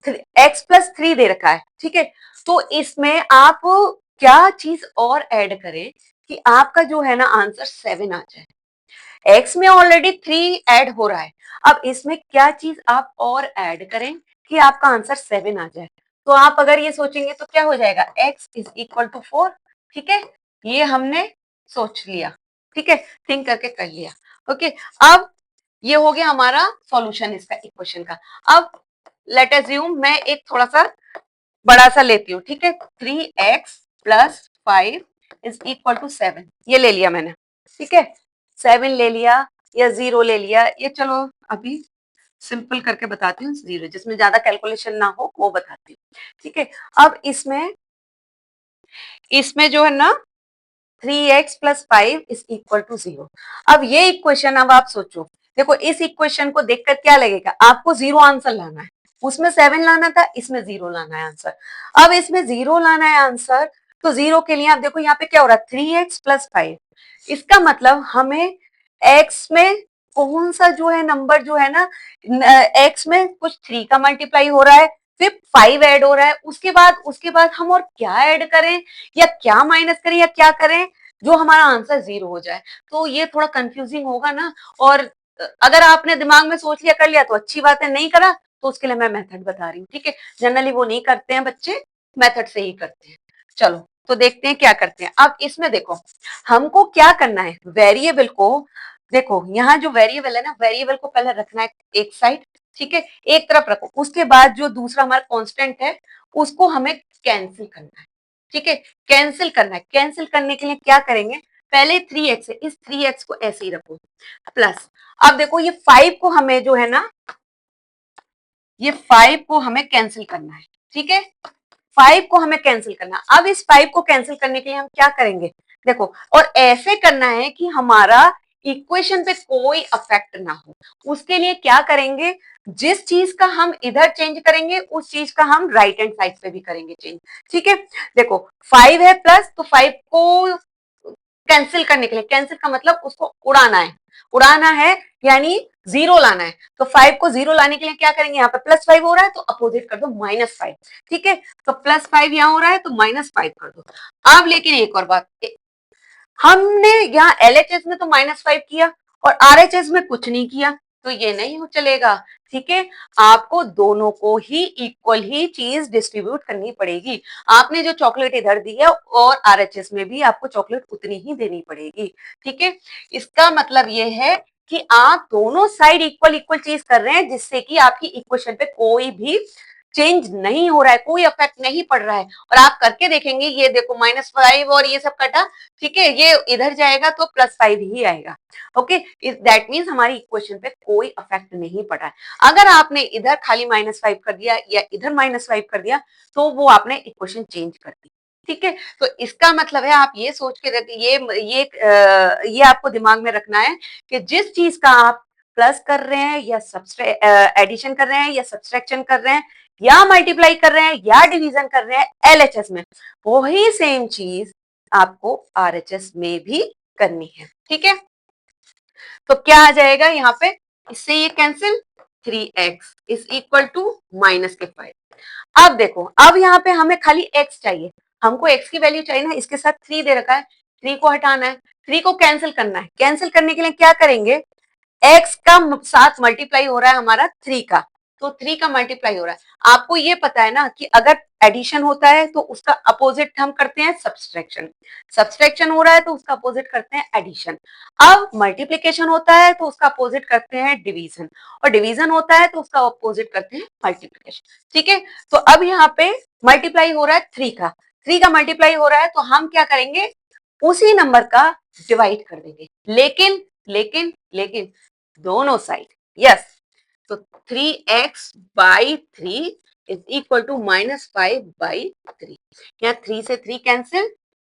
एक्स प्लस थ्री दे रखा है, ठीक है। तो इसमें आप क्या चीज और ऐड करें कि आपका जो है ना आंसर सेवन आ जाए। x में ऑलरेडी 3 ऐड हो रहा है, अब इसमें क्या चीज आप और ऐड करें कि आपका आंसर 7 आ जाए। तो आप अगर ये सोचेंगे तो क्या हो जाएगा, x इज इक्वल टू 4। ठीक है, ये हमने सोच लिया, ठीक है, थिंक करके कर लिया। ओके, अब ये हो गया हमारा सॉल्यूशन इसका इक्वेशन का। अब लेट अज्यूम मैं एक थोड़ा सा बड़ा सा लेती हूँ, ठीक है, 3x plus 5 is equal to 7, ये ले लिया मैंने, ठीक है, 7 ले लिया या 0 ले लिया, ये चलो अभी सिंपल करके बताती हूँ, 0 जिसमें ज्यादा कैलकुलेशन ना हो वो बताती हूँ, ठीक है। अब इसमें इसमें जो है ना 3x plus 5 is equal to 0। अब ये इक्वेशन, अब आप सोचो, देखो इस इक्वेशन को देखकर क्या लगेगा, आपको 0 आंसर लाना है, उसमें 7 लाना था, इसमें 0 लाना है आंसर। अब इसमें 0 लाना है आंसर, तो 0 के लिए आप देखो यहाँ पे क्या हो रहा है, 3x प्लस 5। इसका मतलब हमें x में कौन सा जो है नंबर जो है ना, x में कुछ 3 का मल्टीप्लाई हो रहा है, फिर 5 ऐड हो रहा है, उसके बाद हम और क्या ऐड करें या क्या माइनस करें या क्या करें जो हमारा आंसर 0 हो जाए। तो ये थोड़ा कंफ्यूजिंग होगा ना, और अगर आपने दिमाग में सोच लिया कर लिया तो अच्छी बात है, नहीं करा तो उसके लिए मैं मेथड बता रही हूँ, ठीक है। जनरली वो नहीं करते हैं बच्चे, मेथड से ही करते हैं। चलो तो देखते हैं क्या करते हैं। अब इसमें देखो हमको क्या करना है, वेरिएबल को देखो, यहाँ जो वेरिएबल है ना, वेरिएबल को पहले रखना है एक साइड, ठीक है, एक तरफ रखो, उसके बाद जो दूसरा हमारा कांस्टेंट है उसको हमें कैंसिल करना है, ठीक है, कैंसिल करना है। कैंसिल करने के लिए क्या करेंगे, पहले 3x है, इस 3x को ऐसे ही रखो प्लस, अब देखो ये 5 को हमें जो है ना, ये 5 को हमें कैंसिल करना है, ठीक है, 5 को हमें कैंसिल करना। अब इस 5 को कैंसिल करने के लिए हम क्या करेंगे, देखो, और ऐसे करना है कि हमारा इक्वेशन पे कोई अफेक्ट ना हो। उसके लिए क्या करेंगे, जिस चीज का हम इधर चेंज करेंगे उस चीज का हम राइट हैंड साइड पे भी करेंगे चेंज, ठीक है। देखो 5 है प्लस, तो 5 को कैंसिल करने के लिए, कैंसिल का मतलब उसको उड़ाना है, उड़ाना है यानी 0 लाना है। तो 5 को 0 लाने के लिए क्या करेंगे, यहाँ पे प्लस 5 हो रहा है तो अपोजिट कर दो -5, ठीक है, तो प्लस 5 यहाँ हो रहा है तो -5 कर दो। अब लेकिन एक और बात, हमने यहाँ LHS में तो -5 किया और RHS में कुछ नहीं किया, तो ये नहीं हो चलेगा, ठीक है। आपको दोनों को ही इक्वल ही चीज डिस्ट्रीब्यूट करनी पड़ेगी। आपने जो चॉकलेट इधर दी है और RHS में भी आपको चॉकलेट उतनी ही देनी पड़ेगी, ठीक है। इसका मतलब ये है कि आप दोनों साइड इक्वल इक्वल चीज कर रहे हैं, जिससे कि आपकी इक्वेशन पे कोई भी चेंज नहीं हो रहा है, कोई इफेक्ट नहीं पड़ रहा है। और आप करके देखेंगे, ये देखो -5 और ये सब कटा, ठीक है, ये इधर जाएगा तो +5 ही आएगा। ओके, दैट मीन्स हमारी इक्वेशन पे कोई इफेक्ट नहीं पड़ा है। अगर आपने इधर खाली -5 कर दिया या इधर -5 कर दिया तो वो आपने इक्वेशन चेंज कर दी, ठीक है। तो इसका मतलब है, आप ये सोच के ये आपको दिमाग में रखना है कि जिस चीज का आप प्लस कर रहे हैं या एडिशन कर रहे हैं या सब्सट्रैक्शन कर रहे हैं या मल्टीप्लाई कर रहे हैं या डिवीजन कर रहे हैं LHS में, वही सेम चीज आपको RHS में भी करनी है, ठीक है। तो क्या आ जाएगा यहाँ पे, इससे ये cancel, 3x is equal to -5। अब देखो, अब यहाँ पे हमें खाली x चाहिए, हमको x की वैल्यू चाहिए ना, इसके साथ 3 दे रखा है, 3 को हटाना है, 3 को कैंसिल करना है। कैंसिल करने के लिए क्या करेंगे, x का साथ मल्टीप्लाई हो रहा है हमारा 3 का, तो 3 का मल्टीप्लाई हो रहा है। आपको ये पता है ना कि अगर एडिशन होता है तो उसका अपोजिट हम करते हैं सब्सट्रैक्शन, सब्सट्रैक्शन हो रहा है तो उसका अपोजिट करते हैं एडिशन। अब मल्टीप्लिकेशन होता है तो उसका अपोजिट करते हैं डिवीजन, और डिवीजन होता है तो उसका अपोजिट करते हैं मल्टीप्लिकेशन, ठीक है। तो अब यहाँ पे मल्टीप्लाई हो रहा है 3 का, 3 का मल्टीप्लाई हो रहा है तो हम क्या करेंगे, उसी नंबर का डिवाइड कर देंगे, लेकिन लेकिन लेकिन दोनों साइड, यस। तो 3x by 3 is equal to -5/3। यहाँ 3 से 3 कैंसिल,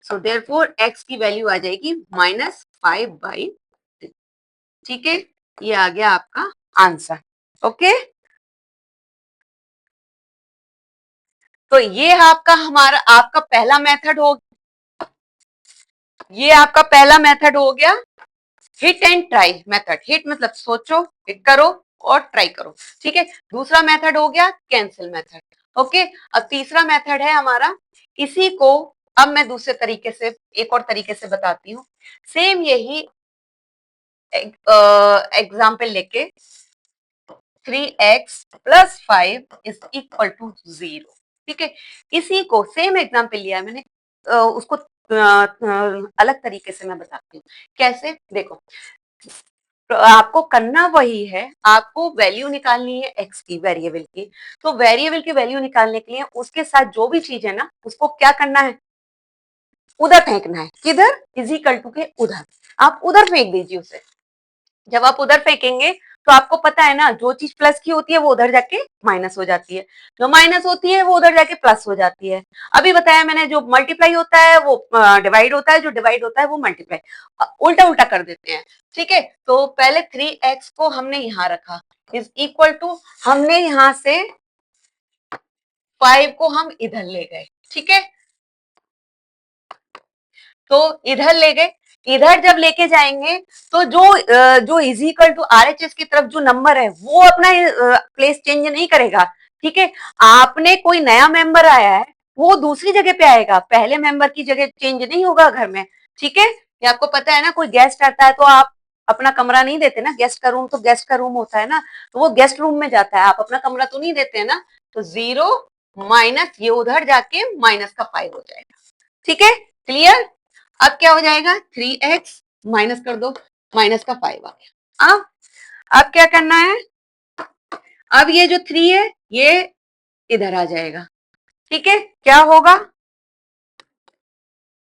सो देयरफॉर x की वैल्यू आ जाएगी -5/3, ठीक है। ये आ गया आपका आंसर, ओके। तो ये आपका पहला मेथड हो, ये आपका पहला मेथड हो गया hit and try method. Hit मतलब सोचो, हिट करो और ट्राई करो, ठीक है। दूसरा मेथड हो गया कैंसिल मेथड, ओके। अब तीसरा मेथड है हमारा, इसी को अब मैं दूसरे तरीके से, एक और तरीके से बताती हूँ। सेम यही एग्जाम्पल लेके 3x plus 5 is equal to 0। ठीक है, इसी को सेम एग्जाम्पल लिया है मैंने, उसको अलग तरीके से मैं बताती हूँ कैसे। देखो, तो आपको करना वही है, आपको वैल्यू निकालनी है एक्स की, वेरिएबल की। तो वेरिएबल की वैल्यू निकालने के लिए उसके साथ जो भी चीज है ना, उसको क्या करना है, उधर फेंकना है। किधर, इज इक्वल टू के उधर, आप उधर फेंक दीजिए उसे। जब आप उधर फेंकेंगे तो आपको पता है ना, जो चीज प्लस की होती है वो उधर जाके माइनस हो जाती है, जो माइनस होती है वो उधर जाके प्लस हो जाती है। अभी बताया मैंने, जो मल्टीप्लाई होता है वो डिवाइड होता है, जो डिवाइड होता है वो मल्टीप्लाई, उल्टा उल्टा कर देते हैं। ठीक है, तो पहले 3x को हमने यहां रखा, इज इक्वल टू, हमने यहां से 5 को हम इधर ले गए। ठीक है, तो इधर ले गए, इधर जब लेके जाएंगे तो जो इज इक्वल टू RHS की तरफ जो नंबर है वो अपना प्लेस चेंज नहीं करेगा। ठीक है, आपने कोई नया मेंबर आया है, वो दूसरी जगह पे आएगा, पहले मेंबर की जगह चेंज नहीं होगा घर में। ठीक है, ये आपको पता है ना, कोई गेस्ट आता है तो आप अपना कमरा नहीं देते ना, गेस्ट का रूम तो गेस्ट का रूम होता है ना, तो वो गेस्ट रूम में जाता है, आप अपना कमरा तो नहीं देते हैं ना। तो 0 माइनस ये उधर जाके माइनस का 5 हो जाएगा। ठीक है, क्लियर। अब क्या हो जाएगा, 3x माइनस कर दो, माइनस का 5 आ गया। अब क्या करना है, अब ये जो 3 है ये इधर आ जाएगा। ठीक है, क्या होगा,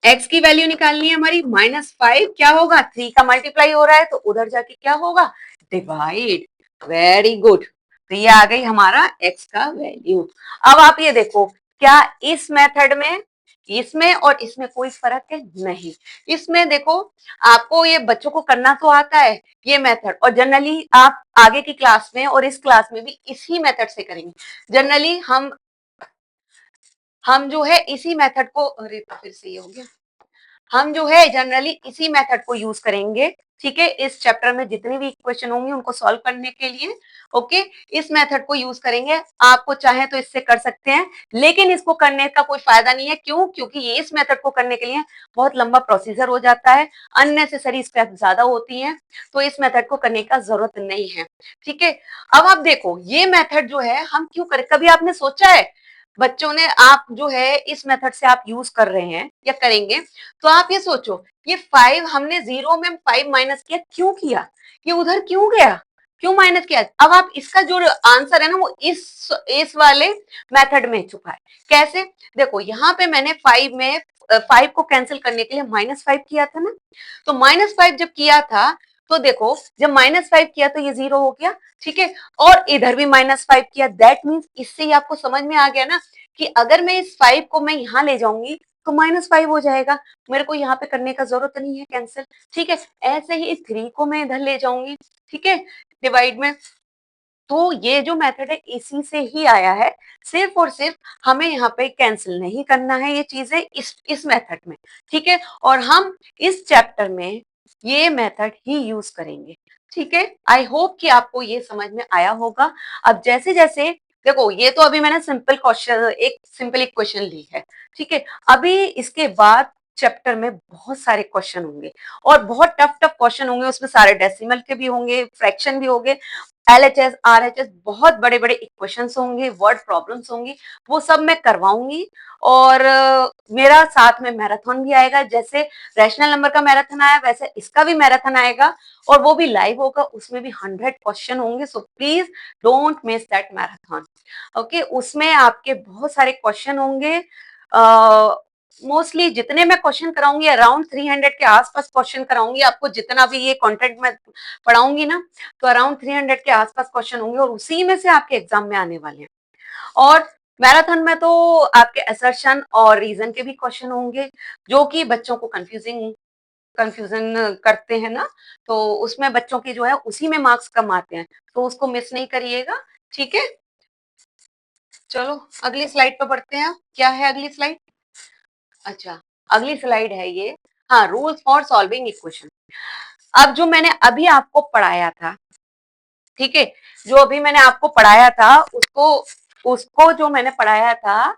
x की वैल्यू निकालनी है हमारी, -5 क्या होगा, 3 का मल्टीप्लाई हो रहा है तो उधर जाके क्या होगा, डिवाइड। वेरी गुड, तो ये आ गई हमारा x का वैल्यू। अब आप ये देखो, क्या इस मेथड में, इसमें और इसमें कोई फर्क है, नहीं। इसमें देखो, आपको ये बच्चों को करना तो आता है ये मेथड, और जनरली आप आगे की क्लास में और इस क्लास में भी इसी मेथड से करेंगे। जनरली हम जो है इसी मेथड को, अरे फिर से ये हो गया, हम जो है जनरली इसी मेथड को यूज करेंगे। ठीक है, इस चैप्टर में जितनी भी इक्वेशन होंगी उनको सॉल्व करने के लिए, ओके, इस मेथड को यूज करेंगे। आपको चाहे तो इससे कर सकते हैं, लेकिन इसको करने का कोई फायदा नहीं है। क्यों, क्योंकि ये इस मेथड को करने के लिए बहुत लंबा प्रोसीजर हो जाता है, अननेसेसरी स्टेप ज्यादा होती हैं, तो इस मेथड को करने का जरूरत नहीं है। ठीक है, अब आप देखो ये मेथड जो है हम क्यों करें, कभी आपने सोचा है, बच्चों ने, आप जो है इस मेथड से आप यूज कर रहे हैं या करेंगे, तो आप ये सोचो, ये 5 हमने 0 में 5 माइनस किया, क्यों किया, ये उधर क्यों गया, क्यों माइनस किया। अब आप इसका जो आंसर है ना वो इस वाले मेथड में छुपा है। कैसे, देखो यहाँ पे मैंने 5 को कैंसिल करने के लिए -5 किया था ना, तो -5 जब किया था तो देखो, जब -5 किया तो ये 0 हो गया। ठीक है, और इधर भी -5 किया, दैट मीन्स इससे ही आपको समझ में आ गया ना कि अगर मैं इस 5 को मैं यहाँ ले जाऊंगी तो -5 हो जाएगा, मेरे को यहाँ पे करने का जरूरत नहीं है कैंसिल। ठीक है, ऐसे ही 3 को मैं इधर ले जाऊंगी, ठीक है, डिवाइड में। तो ये जो मेथड है इसी से ही आया है, सिर्फ और सिर्फ हमें यहाँ पे कैंसिल नहीं करना है ये चीजें इस मेथड में। ठीक है, और हम इस चैप्टर में ये मेथड ही यूज करेंगे। ठीक है, आई होप कि आपको ये समझ में आया होगा। अब जैसे जैसे देखो, ये तो अभी मैंने सिंपल क्वेश्चन, एक सिंपल इक्वेशन ली है। ठीक है, अभी इसके बाद चैप्टर में बहुत सारे क्वेश्चन होंगे और बहुत टफ टफ क्वेश्चन होंगे, उसमें सारे डेसिमल के भी होंगे, फ्रैक्शन भी होंगे, LHS RHS, बहुत बड़े बड़े इक्वेशंस होंगे, वर्ड प्रॉब्लम्स होंगी, वो सब मैं करवाऊंगी। और मेरा साथ में मैराथन भी आएगा, जैसे रैशनल नंबर का मैराथन आया वैसे इसका भी मैराथन आएगा, और वो भी लाइव होगा, उसमें भी 100 क्वेश्चन होंगे। So please don't miss that marathon. Okay, उसमें आपके बहुत सारे क्वेश्चन होंगे। मोस्टली जितने मैं क्वेश्चन कराऊंगी अराउंड 300 के आसपास क्वेश्चन कराऊंगी आपको, जितना भी ये कंटेंट में पढ़ाऊंगी ना, तो अराउंड 300 के आसपास क्वेश्चन होंगे, और उसी में से आपके एग्जाम में आने वाले हैं। और मैराथन में तो आपके असर्शन और रीजन के भी क्वेश्चन होंगे, जो कि बच्चों को कंफ्यूजन करते हैं ना, तो उसमें बच्चों की जो है उसी में मार्क्स कम आते हैं, तो उसको मिस नहीं करिएगा। ठीक है, चलो अगली स्लाइड पर बढ़ते हैं। क्या है अगली स्लाइड, अच्छा, अगली स्लाइड है ये, हाँ, रूल्स फॉर सॉल्विंग इक्वेशन। अब जो मैंने अभी आपको पढ़ाया था, ठीक है, जो अभी मैंने आपको पढ़ाया था उसको उसको जो मैंने पढ़ाया था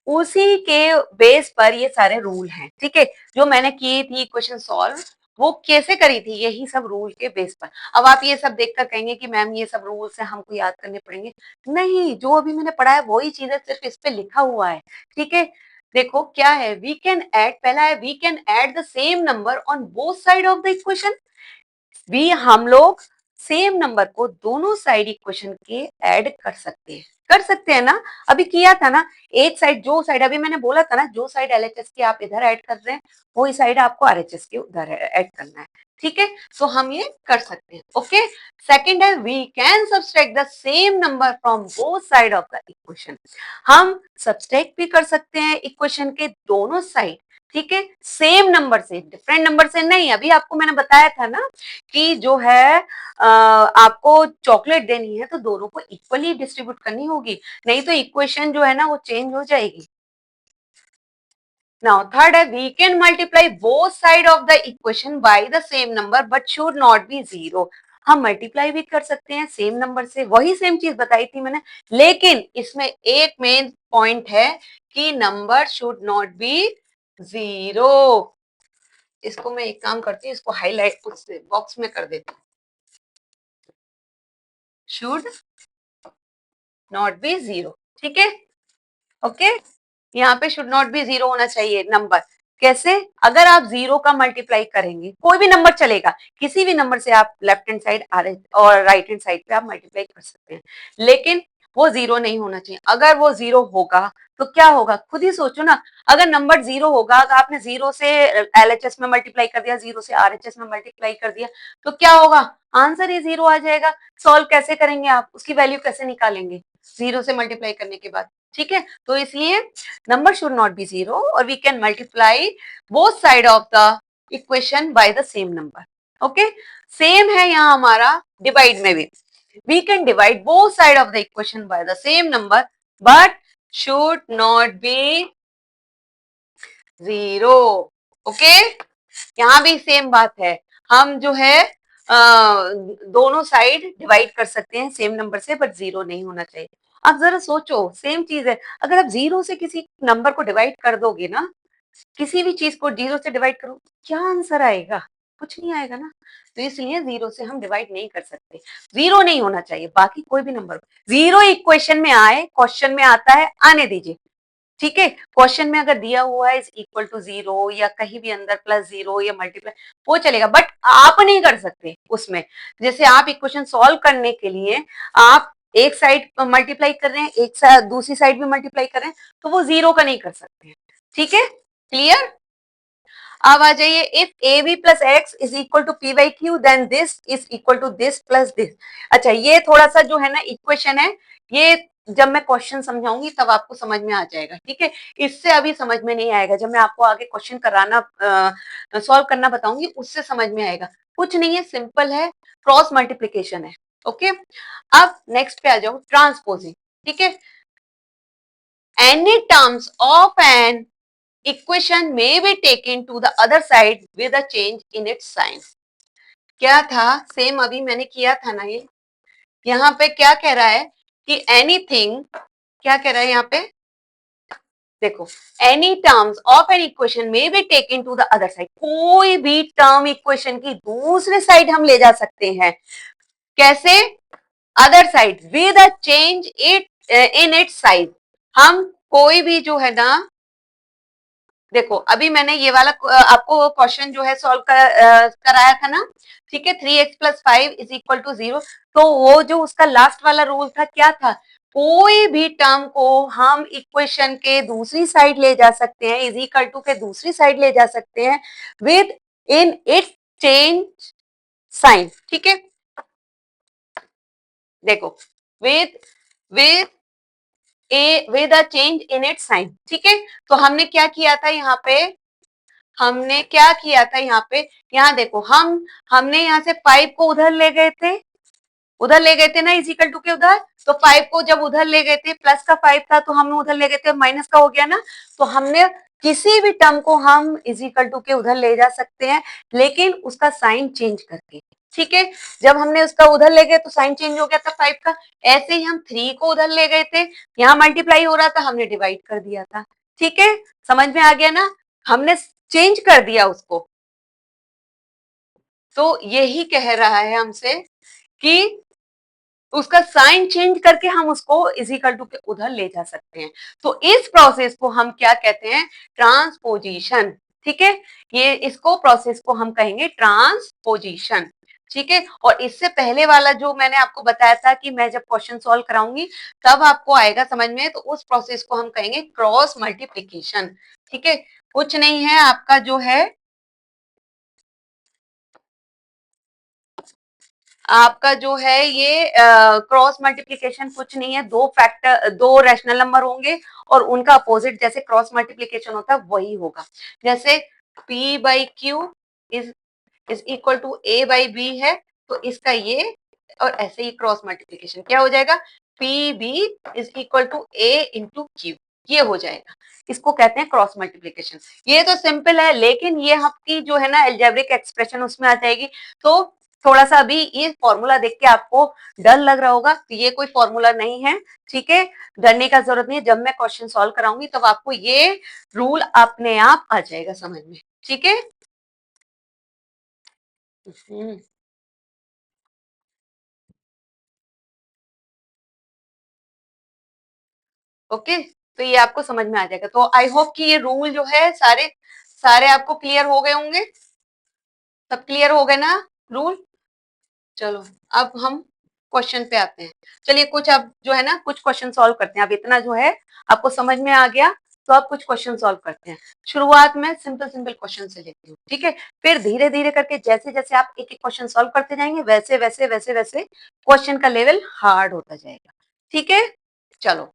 उसी के बेस पर ये सारे रूल हैं। ठीक है, जो मैंने की थी इक्वेशन सॉल्व, वो कैसे करी थी, यही सब रूल के बेस पर। अब आप ये सब देखकर कहेंगे कि मैम ये सब रूल्स है, हमको याद करने पड़ेंगे। नहीं, जो अभी मैंने पढ़ा है वही चीजें सिर्फ इस पे लिखा हुआ है। ठीक है, देखो क्या है, वी कैन ऐड, पहला है we can add the same number on both side of the equation. भी हम लोग सेम नंबर को दोनों साइड इक्वेशन के ऐड कर सकते हैं ना। अभी किया था ना, एक साइड, जो साइड अभी मैंने बोला था ना, जो साइड एलएचएस की आप इधर ऐड कर रहे हैं वही साइड आपको आरएचएस के उधर ऐड करना है। ठीक है, सो हम ये कर सकते हैं। ओके, सेकंड है we can subtract the same number from both side of the equation. हम सब्सट्रैक्ट भी कर सकते हैं इक्वेशन के दोनों साइड। ठीक है, सेम नंबर से, डिफरेंट नंबर से नहीं। अभी आपको मैंने बताया था ना कि जो है आपको चॉकलेट देनी है तो दोनों को इक्वली डिस्ट्रीब्यूट करनी होगी, नहीं तो इक्वेशन जो है ना वो चेंज हो जाएगी। नाउ थर्ड है we can multiply both side of the equation by the same number but should not be zero. हम मल्टीप्लाई भी कर सकते हैं सेम नंबर से, वही सेम चीज बताई थी मैंने, लेकिन इसमें एक मेन पॉइंट है कि number should not be zero. इसको मैं एक काम करती हूँ, इसको हाईलाइट उस बॉक्स में कर देती हूँ, शुड नॉट बी जीरो। ठीक है, ओके, यहाँ पे शुड नॉट बी जीरो होना चाहिए नंबर। कैसे, अगर आप जीरो का मल्टीप्लाई करेंगे, कोई भी नंबर चलेगा, किसी भी नंबर से आप लेफ्ट हैंड साइड और राइट हैंड साइड पे आप मल्टीप्लाई कर सकते हैं, लेकिन वो जीरो नहीं होना चाहिए। अगर वो जीरो होगा तो क्या होगा, खुद ही सोचो ना। अगर नंबर जीरो होगा, अगर आपने जीरो से एलएचएस में मल्टीप्लाई कर दिया, जीरो से आरएचएस में मल्टीप्लाई कर दिया, तो क्या होगा, आंसर ही जीरो आ जाएगा। सॉल्व कैसे करेंगे आप, उसकी वैल्यू कैसे निकालेंगे जीरो से मल्टीप्लाई करने के बाद। ठीक है, तो इसलिए number should not be zero और we can multiply both side of the equation by the same number. Okay, same है यहाँ हमारा डिवाइड में भी, we can divide both side of the equation by the same number but should not be zero. Okay, यहाँ भी same बात है, हम जो है दोनों साइड डिवाइड कर सकते हैं सेम नंबर से, बट जीरो नहीं होना चाहिए। आप जरा सोचो, सेम चीज है, अगर आप जीरो से किसी नंबर को डिवाइड कर दोगे ना, किसी भी चीज को जीरो से डिवाइड करो, क्या आंसर आएगा, कुछ नहीं आएगा ना। तो इसलिए जीरो से हम डिवाइड नहीं कर सकते, जीरो नहीं होना चाहिए, बाकी कोई भी नंबर। जीरो इक्वेशन में आए, क्वेश्चन में आता है, आने दीजिए। ठीक है, क्वेश्चन में अगर दिया हुआ है इज इक्वल टू जीरो या कहीं भी अंदर प्लस जीरो या मल्टीप्लाई, वो चलेगा, बट आप नहीं कर सकते उसमें। जैसे आप इक्वेशन सॉल्व करने के लिए आप एक साइड मल्टीप्लाई कर रहे हैं, एक साइड दूसरी साइड भी मल्टीप्लाई कर रहे हैं, तो वो जीरो का नहीं कर सकते। ठीक है, क्लियर। अब आ जाइए, if A B plus X is equal to P by Q then this is equal to this plus this. अच्छा, ये थोड़ा सा जो है ना इक्वेशन है, ये जब मैं क्वेश्चन समझाऊंगी तब आपको समझ में आ जाएगा। ठीक है, इससे अभी समझ में नहीं आएगा, जब मैं आपको आगे क्वेश्चन कराना सॉल्व करना बताऊंगी उससे समझ में आएगा। कुछ नहीं है, सिंपल है, क्रॉस मल्टीप्लीकेशन है। ओके, अब नेक्स्ट पे आ जाओ, ट्रांसपोजिंग। ठीक है, any terms of an equation may be taken to the other side with a change in its sign। क्या था, सेम अभी मैंने किया था ना, ये यहाँ पे क्या कह रहा है कि एनीथिंग, क्या कह रहा है यहाँ पे, देखो, any terms of an equation may be taken to the other side, कोई भी टर्म इक्वेशन की दूसरे साइड हम ले जा सकते हैं। कैसे, other side with a change it in its size. हम कोई भी जो है ना, देखो अभी मैंने ये वाला आपको क्वेश्चन जो है सॉल्व कराया था ना। ठीक है, 3x plus 5 is equal to 0। तो वो जो उसका लास्ट वाला रूल था, क्या था, कोई भी टर्म को हम इक्वेशन के दूसरी साइड ले जा सकते हैं, इज इक्वल टू के दूसरी साइड ले जा सकते हैं with in its change sign. ठीक है, देखो, with with A with a change in its sign. ठीक है, तो हमने क्या किया था यहाँ पे, हमने क्या किया था यहाँ पे, यहाँ देखो, हमने यहाँ से 5 को उधर ले गए थे, उधर ले गए थे ना इजिकल टू के उधर। तो 5 को जब उधर ले गए थे, प्लस का 5 था तो हम उधर ले गए थे, माइनस का हो गया ना। तो हमने किसी भी टर्म को हम इजिकल टू के उधर ले जा सकते हैं, लेकिन उसका साइन चेंज करके। ठीक है, जब हमने उसका उधर ले गए तो साइन चेंज हो गया था 5 का। ऐसे ही हम 3 को उधर ले गए थे, यहाँ मल्टीप्लाई हो रहा था, हमने डिवाइड कर दिया था। ठीक है, समझ में आ गया ना, हमने चेंज कर दिया उसको। तो यही कह रहा है हमसे कि उसका साइन चेंज करके हम उसको इज इक्वल टू के उधर ले जा सकते हैं। तो इस प्रोसेस को हम क्या कहते हैं? ट्रांसपोजिशन। ठीक है, ये इसको प्रोसेस को हम कहेंगे ट्रांसपोजिशन। ठीक है, और इससे पहले वाला जो मैंने आपको बताया था कि मैं जब क्वेश्चन सॉल्व कराऊंगी तब आपको आएगा समझ में, तो उस प्रोसेस को हम कहेंगे क्रॉस मल्टीप्लीकेशन। ठीक है, कुछ नहीं है आपका जो है, आपका जो है ये क्रॉस मल्टीप्लिकेशन कुछ नहीं है, दो फैक्टर, दो रैशनल नंबर होंगे और उनका अपोजिट जैसे क्रॉस मल्टीप्लिकेशन होता है वही होगा। जैसे p by Q is equal to a by B है, तो इसका ये, और ऐसे ही क्रॉस मल्टीप्लिकेशन क्या हो जाएगा? P B is equal to a into Q, ये हो जाएगा। इसको कहते हैं क्रॉस मल्टीप्लिकेशन। ये तो सिंपल है, लेकिन ये आपकी जो है ना एल्जेब्रिक एक्सप्रेशन उसमें आ जाएगी। तो थोड़ा सा अभी ये फॉर्मूला देख के आपको डर लग रहा होगा, तो ये कोई फॉर्मूला नहीं है। ठीक है, डरने का जरूरत नहीं है, जब मैं क्वेश्चन सॉल्व कराऊंगी तब आपको ये रूल अपने आप आ जाएगा समझ में। ठीक है, ओके, तो ये आपको समझ में आ जाएगा। तो आई होप कि ये रूल जो है सारे सारे आपको क्लियर हो गए होंगे। सब क्लियर हो गए ना रूल? चलो अब हम क्वेश्चन पे आते हैं। चलिए कुछ अब जो है ना कुछ क्वेश्चन सॉल्व करते हैं। अब इतना जो है आपको समझ में आ गया, तो अब कुछ क्वेश्चन सॉल्व करते हैं। शुरुआत में सिंपल सिंपल क्वेश्चन से लेती हूँ। ठीक है, फिर धीरे धीरे करके जैसे जैसे आप एक एक क्वेश्चन सॉल्व करते जाएंगे वैसे वैसे वैसे वैसे क्वेश्चन का लेवल हार्ड होता जाएगा। ठीक है, चलो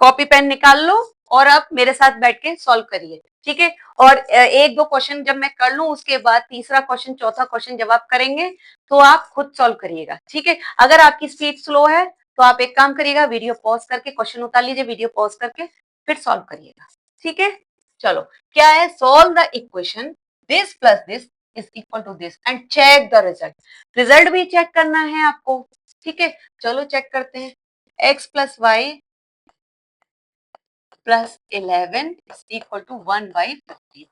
कॉपी पेन निकाल लो और अब मेरे साथ बैठ के सॉल्व करिए। ठीक है, और एक दो क्वेश्चन जब मैं कर लूं उसके बाद तीसरा क्वेश्चन चौथा क्वेश्चन जब आप करेंगे तो आप खुद सॉल्व करिएगा। ठीक है, अगर आपकी स्पीड स्लो है तो आप एक काम करिएगा, वीडियो पॉज करके क्वेश्चन उतार लीजिए, वीडियो पॉज करके फिर सॉल्व करिएगा। ठीक है, चलो क्या है? Solve the equation this plus this is equal to this and check the result. Result भी चेक करना है आपको। ठीक है, चलो चेक करते हैं। X plus Y plus 11 is equal to 1/15।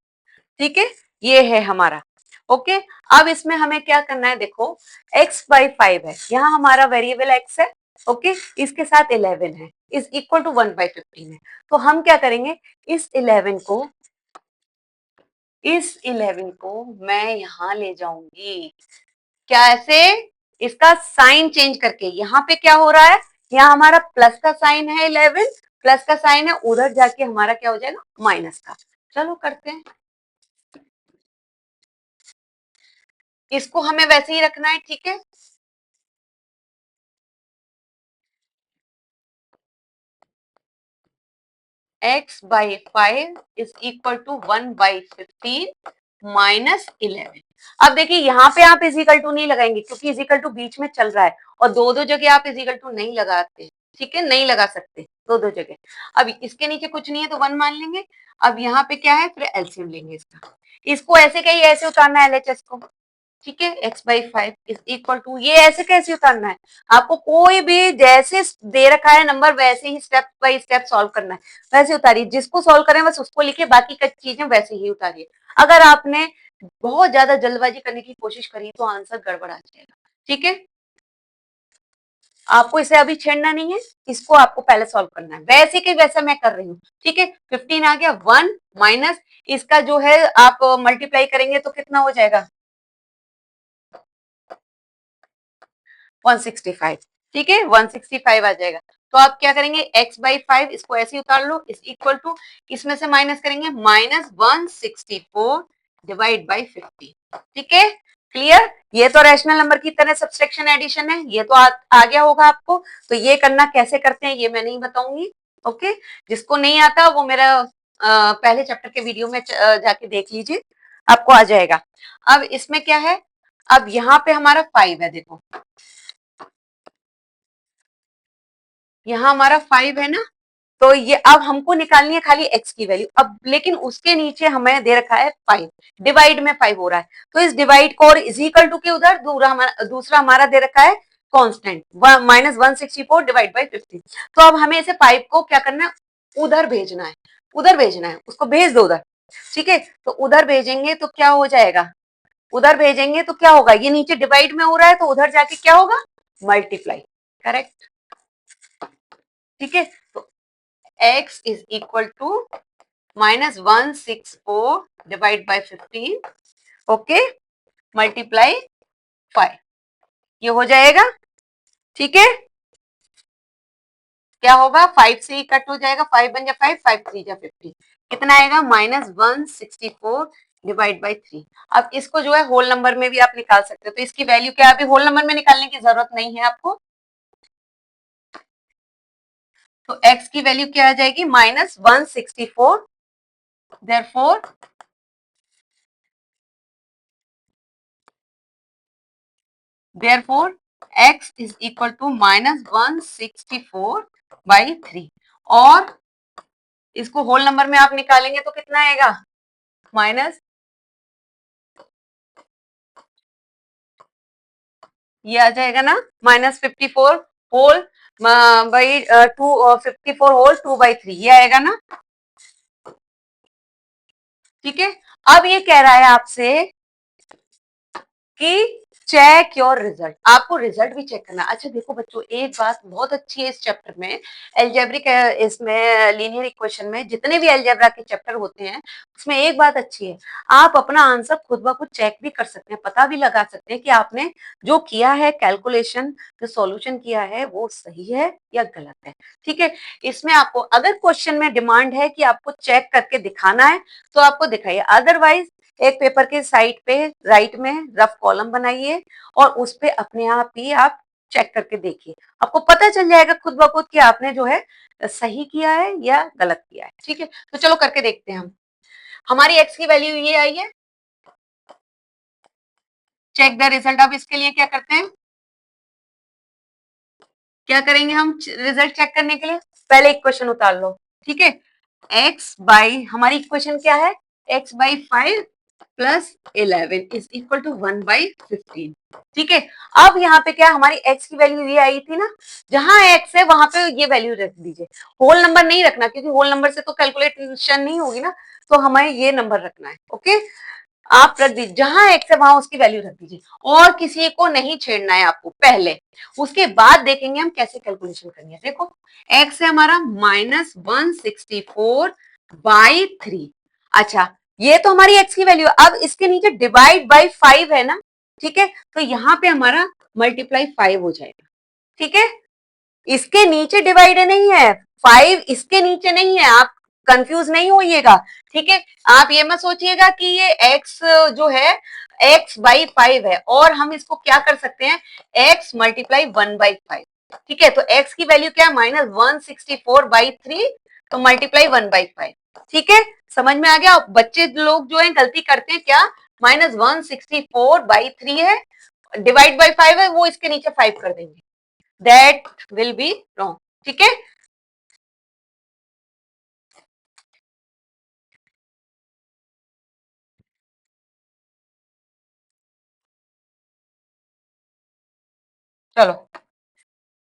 ठीक है, ये है हमारा। ओके, अब इसमें हमें क्या करना है? देखो x/5 है, यहाँ हमारा वेरिएबल x है। ओके, इसके साथ 11 है, इज इक्वल टू 1/15 है। तो हम क्या करेंगे? इस 11 को मैं यहाँ ले जाऊंगी। कैसे? इसका साइन चेंज करके। यहाँ पे क्या हो रहा है? यहाँ हमारा प्लस का साइन है, 11 प्लस का साइन है, उधर जाके हमारा क्या हो जाएगा? माइनस का। चलो करते हैं, इसको हमें वैसे ही रखना है। ठीक है, x/5 is equal to 1/15 minus 11। अब देखिए यहाँ पे आप इजिकल टू नहीं लगाएंगे क्योंकि इजिकल टू बीच में चल रहा है और दो दो जगह आप इजिकल टू नहीं लगाते। ठीक है, नहीं लगा सकते दो दो जगह। अब इसके नीचे कुछ नहीं है तो 1 मान लेंगे। अब यहाँ पे क्या है? फिर एलसीएम लेंगे इसका। इसको ऐसे कहीं ऐसे उतारना है एलएचएस को। ठीक है, x/5 इज इक्वल टू, ये ऐसे कैसे उतारना है? आपको कोई भी जैसे दे रखा है नंबर वैसे ही स्टेप बाय स्टेप सॉल्व करना है, वैसे उतारिए। जिसको सॉल्व करें बस उसको लिखिए, बाकी का चीजें वैसे ही उतारिए। अगर आपने बहुत ज्यादा जल्दबाजी करने की कोशिश करी तो आंसर गड़बड़ आ जाएगा। ठीक है, आपको इसे अभी छेड़ना नहीं है, इसको आपको पहले सॉल्व करना है वैसे कि वैसा मैं कर रही हूँ। ठीक है, 15 आ गया, 1 माइनस इसका जो है आप मल्टीप्लाई करेंगे तो कितना हो जाएगा? 165। ठीक है, 165 आ जाएगा। तो आप क्या करेंगे? x/5 इसको ऐसे ही उतार लो, इज इक्वल टू, इसमें से माइनस करेंगे, -164 डिवाइड बाई 50। ठीक है, क्लियर? ये तो रैशनल नंबर की तरह सब्सट्रैक्शन एडिशन है, ये तो आ गया होगा आपको। तो ये करना कैसे करते हैं ये मैं नहीं बताऊंगी। ओके, जिसको नहीं आता वो मेरा पहले चैप्टर के वीडियो में जाके देख लीजिए, आपको आ जाएगा। अब इसमें क्या है? अब यहाँ पे हमारा 5 है, देखो यहाँ हमारा 5 है ना, तो ये अब हमको निकालनी है खाली x की वैल्यू। अब लेकिन उसके नीचे हमें दे रखा है 5, डिवाइड में 5 हो रहा है, तो इस डिवाइड को और इज इक्वल टू के उधर दूसरा हमारा दे रखा है कांस्टेंट, -164 डिवाइड बाई 50। तो अब हमें इसे 5 को क्या करना है? उधर भेजना है, उधर भेजना है, उसको भेज दो उधर। ठीक है, तो उधर भेजेंगे तो क्या हो जाएगा? उधर भेजेंगे तो क्या होगा, ये नीचे डिवाइड में हो रहा है तो उधर जाके क्या होगा, मल्टीप्लाई। करेक्ट, ठीक है। तो x is equal to -164 divide by 15, okay, multiply 5, ये हो जाएगा, ठीक है। क्या होगा, 5 से ही कट हो जाएगा, 5 बन जा 5, 5 3 जा 50, कितना आएगा, -164 डिवाइड बाई 3। अब इसको जो है होल नंबर में भी आप निकाल सकते हो, तो इसकी वैल्यू क्या, अभी होल नंबर में निकालने की जरूरत नहीं है आपको। तो x की वैल्यू क्या आ जाएगी, -164, therefore x is equal to -164 by 3, और इसको होल नंबर में आप निकालेंगे तो कितना आएगा, माइनस, ये आ जाएगा ना, -54 होल बाई 2, 54 होल 2/3, ये आएगा ना, ठीक है। अब ये कह रहा है आपसे कि चेक योर रिजल्ट, आपको रिजल्ट भी चेक करना। अच्छा देखो बच्चों, एक बात बहुत अच्छी है इस चैप्टर में, एल्जेब्रिक, इसमें लीनियर इक्वेशन में जितने भी एल्जेब्रा के चैप्टर होते हैं उसमें एक बात अच्छी है, आप अपना आंसर खुद ब खुद चेक भी कर सकते हैं, पता भी लगा सकते हैं कि आपने जो किया है कैलकुलेशन, जो सॉल्यूशन किया है वो सही है या गलत है, ठीक है। इसमें आपको अगर क्वेश्चन में डिमांड है कि आपको चेक करके दिखाना है तो आपको दिखाइए, अदरवाइज एक पेपर के साइड पे राइट में रफ कॉलम बनाइए और उस पे अपने आप ही आप चेक करके देखिए, आपको पता चल जाएगा खुद ब खुद कि आपने जो है सही किया है या गलत किया है, ठीक है। तो चलो करके देखते हैं हम, हमारी एक्स की वैल्यू ये आई है, चेक द रिजल्ट। अब इसके लिए क्या करते हैं, क्या करेंगे हम रिजल्ट चेक करने के लिए, पहले इक्वेशन उतार लो, ठीक है। x बाई, हमारी इक्वेशन क्या है, x by 5 plus 11 is equal to 1/15, ठीक है। अब यहाँ पे क्या, हमारी x की वैल्यू ये आई थी ना, जहां x है वहां पे ये वैल्यू रख दीजिए, होल नंबर नहीं रखना क्योंकि होल नंबर से तो कैलकुलेशन नहीं होगी ना, तो हमें ये नंबर रखना है, ओके। आप रख दीजिए, जहां एक्स है वहां उसकी वैल्यू रख दीजिए, और किसी को नहीं छेड़ना है आपको पहले, उसके बाद देखेंगे हम कैसे कैलकुलेशन करनी है। देखो एक्स है हमारा -164/3, अच्छा ये तो हमारी एक्स की वैल्यू, अब इसके नीचे डिवाइड बाई 5 है ना, ठीक है, तो यहाँ पे हमारा मल्टीप्लाई 5 हो जाएगा, ठीक है। इसके नीचे डिवाइड नहीं है, 5 इसके नीचे नहीं है, आप कंफ्यूज नहीं होइएगा, ठीक है। आप ये मत सोचिएगा कि ये x जो है x बाई 5 है, और हम इसको क्या कर सकते हैं, x मल्टीप्लाई 1/5, ठीक है। तो x की वैल्यू क्या है, -164/3, तो मल्टीप्लाई 1/5, ठीक है। समझ में आ गया। बच्चे लोग जो है गलती करते हैं क्या, -164/3 है, डिवाइड बाई 5 है, वो इसके नीचे 5 कर देंगे, दैट विल बी रॉन्ग, ठीक है। चलो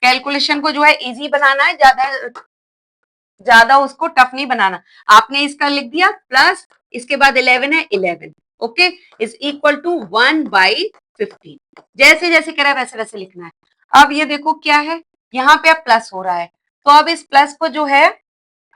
कैलकुलेशन को जो है इजी बनाना है, ज्यादा ज्यादा उसको टफ नहीं बनाना। आपने इसका लिख दिया प्लस, इसके बाद 11 है, 11, ओके, इज इक्वल टू 1/15, जैसे जैसे कह रहा है वैसे वैसे लिखना है। अब ये देखो क्या है, यहाँ पे अब प्लस हो रहा है, तो अब इस प्लस को जो है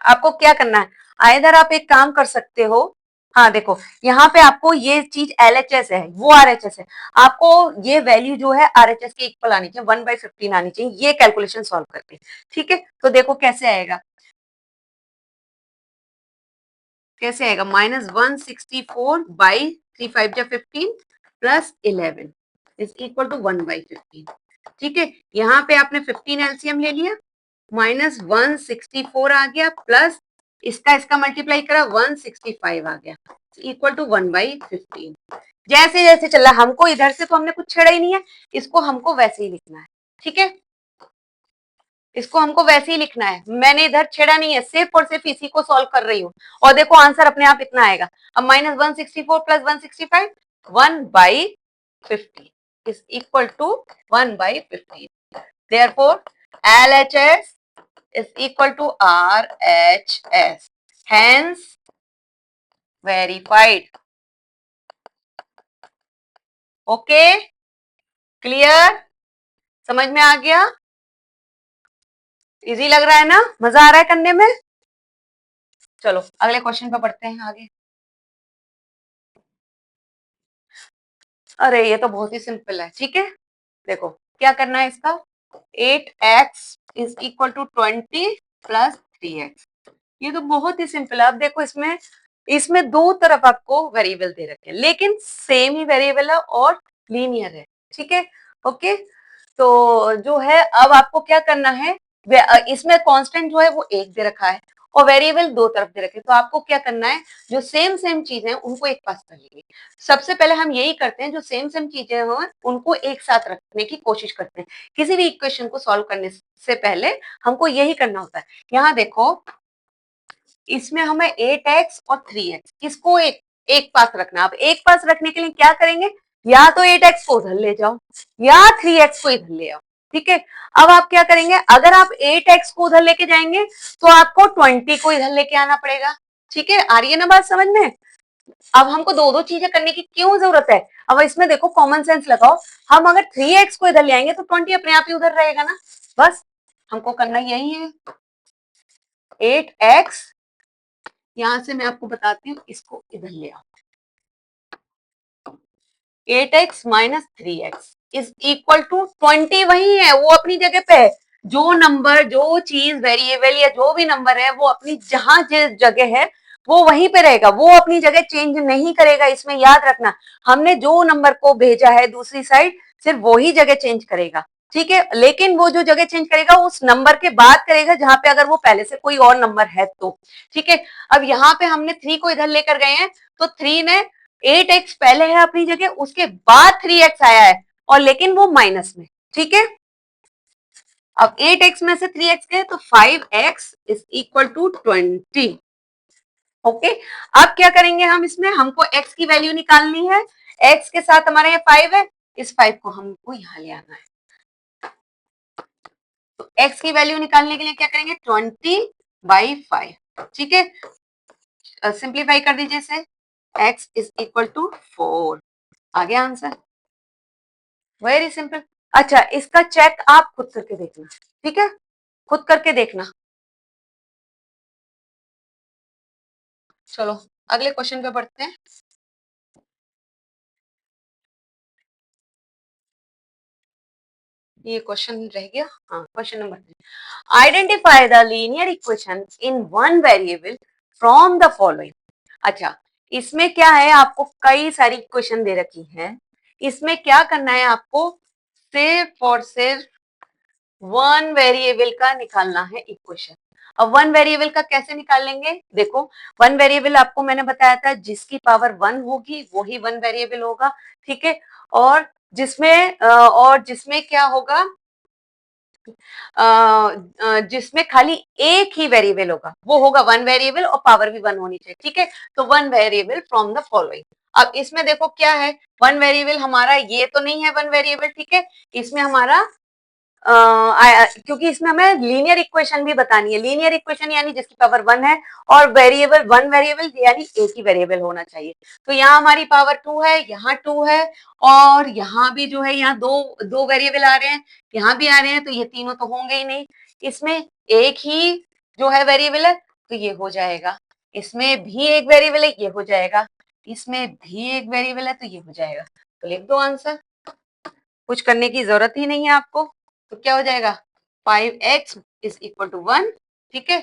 आपको क्या करना है, आइदर आप एक काम कर सकते हो, हाँ देखो यहाँ पे आपको ये चीज LHS है, वो RHS है, आपको ये वैल्यू जो है RHS के इक्वल आनी चाहिए, 1/15 आनी चाहिए, ये कैलकुलेशन सॉल्व करके, ठीक है। तो देखो कैसे आएगा, कैसे आएगा, -164/3 5 जा 15 प्लस 11 इज इक्वल टू 1/15, ठीक है। यहाँ पे आपने 15 एलसीएम ले लिया, -164 आ गया, प्लस इसका इसका मल्टीप्लाई करा 165 आ गया, इक्वल टू 1/15। जैसे जैसे चल रहा, हमको इधर से तो हमने कुछ छेड़ा ही नहीं है, इसको हमको वैसे ही लिखना है, ठीक है। इसको हमको वैसे ही लिखना है, मैंने इधर छेड़ा नहीं है, सिर्फ और सिर्फ इसी को सॉल्व कर रही हूँ, और देखो आंसर अपने आप इतना आएगा। अब -164 plus 165, 1/15 is equal to 1/15, therefore LHS is equal to RHS, hence verified। Okay, clear, समझ में आ गया? इजी लग रहा है ना, मजा आ रहा है करने में? चलो अगले क्वेश्चन पे पढ़ते हैं आगे। अरे ये तो बहुत ही सिंपल है, ठीक है। देखो क्या करना है इसका, 8x is equal to 20 plus 3x। ये तो बहुत ही सिंपल है। अब देखो इसमें इसमें दो तरफ आपको वेरिएबल दे रखे हैं, लेकिन सेम ही वेरिएबल है और लीनियर है, ठीक है। ओके, तो जो है अब आपको क्या करना है, इसमें कांस्टेंट जो है वो एक दे रखा है और वेरिएबल दो तरफ दे रखे हैं। तो आपको क्या करना है, जो सेम सेम चीजें हैं उनको एक पास कर लेंगे। सबसे पहले हम यही करते हैं, जो सेम सेम चीजें हो उनको एक साथ रखने की कोशिश करते हैं। किसी भी इक्वेशन को सॉल्व करने से पहले हमको यही करना होता है। यहाँ देखो, इसमें हमें 8x और 3x इसको एक एक पास रखना। अब एक पास रखने के लिए क्या करेंगे, या तो 8x को उधर ले जाओ या 3x को इधर ले आओ, ठीक है। अब आप क्या करेंगे, अगर आप 8x को उधर लेके जाएंगे तो आपको 20 को इधर लेके आना पड़ेगा, ठीक है। आ रही है ना बात समझ में? अब हमको दो दो चीजें करने की क्यों जरूरत है, अब इसमें देखो कॉमन सेंस लगाओ। हम अगर 3x को इधर ले आएंगे तो 20 अपने आप ही उधर रहेगा ना, बस हमको करना यही है। 8x, यहां से मैं आपको बताती हूँ, इसको इधर ले आओ। 8x minus 3x is equal to 20, वही है, वो अपनी जगह पे है। जो नंबर, जो चीज, वेरिएबल या जो भी नंबर है वो अपनी जहां जिस जगह है वो वहीं पे रहेगा, वो अपनी जगह चेंज नहीं करेगा। इसमें याद रखना, हमने जो नंबर को भेजा है दूसरी साइड, सिर्फ वही जगह चेंज करेगा, ठीक है। लेकिन वो जो जगह चेंज करेगा उस नंबर के बाद करेगा जहां पे अगर वो पहले से कोई और नंबर है तो, ठीक है। अब यहाँ पे हमने 3 को इधर लेकर गए हैं तो 3 ने 8x पहले है अपनी जगह, उसके बाद 3x आया है और लेकिन वो माइनस में, ठीक है। अब 8x में से 3x गए तो 5x is equal to 20। Okay, अब क्या करेंगे हम, इसमें हमको x की वैल्यू निकालनी है। x के साथ हमारे यहाँ 5 है, इस 5 को हमको यहाँ ले आना है। तो x की वैल्यू निकालने के लिए क्या करेंगे, 20/5, ठीक है। सिंप्लीफाई कर दीजिए इसे, x इज इक्वल टू 4। आ गया आंसर, वेरी सिंपल। अच्छा, इसका चेक आप खुद करके देखना, ठीक है, खुद करके देखना। चलो अगले क्वेश्चन पे बढ़ते हैं। ये क्वेश्चन रह गया, हाँ, question number 3, identify the linear equation in one variable from the following. अच्छा, इसमें क्या है, आपको कई सारी इक्वेशन दे रखी है। इसमें क्या करना है आपको, सिर्फ और सिर्फ वन वेरिएबल का निकालना है इक्वेशन। अब वन वेरिएबल का कैसे निकाल लेंगे, देखो वन वेरिएबल आपको मैंने बताया था, जिसकी पावर 1 होगी वही वन वेरिएबल होगा, ठीक है। और जिसमें क्या होगा, जिसमें खाली एक ही वेरिएबल होगा वो होगा वन वेरिएबल और पावर भी 1 होनी चाहिए, ठीक है। तो one variable from the following. अब इसमें देखो क्या है, वन वेरिएबल हमारा ये तो नहीं है वन वेरिएबल, ठीक है। इसमें हमारा क्योंकि इसमें हमें लीनियर इक्वेशन भी बतानी है। लीनियर इक्वेशन यानी जिसकी पावर 1 है और वेरिएबल वन वेरिएबल यानी एक ही वेरिएबल होना चाहिए। तो यहाँ हमारी पावर 2 है, यहाँ 2 है और यहाँ भी जो है, यहाँ दो दो वेरिएबल आ रहे हैं, यहाँ भी आ रहे हैं, तो ये तीनों तो होंगे ही नहीं। इसमें एक ही जो है वेरिएबल है तो ये हो जाएगा, इसमें भी एक वेरिएबल है ये हो जाएगा, इसमें भी एक वेरिएबल है तो ये हो जाएगा। तो लिख दो आंसर, कुछ करने की जरूरत ही नहीं है आपको। तो क्या हो जाएगा, 5x इज इक्वल टू 1, ठीक है।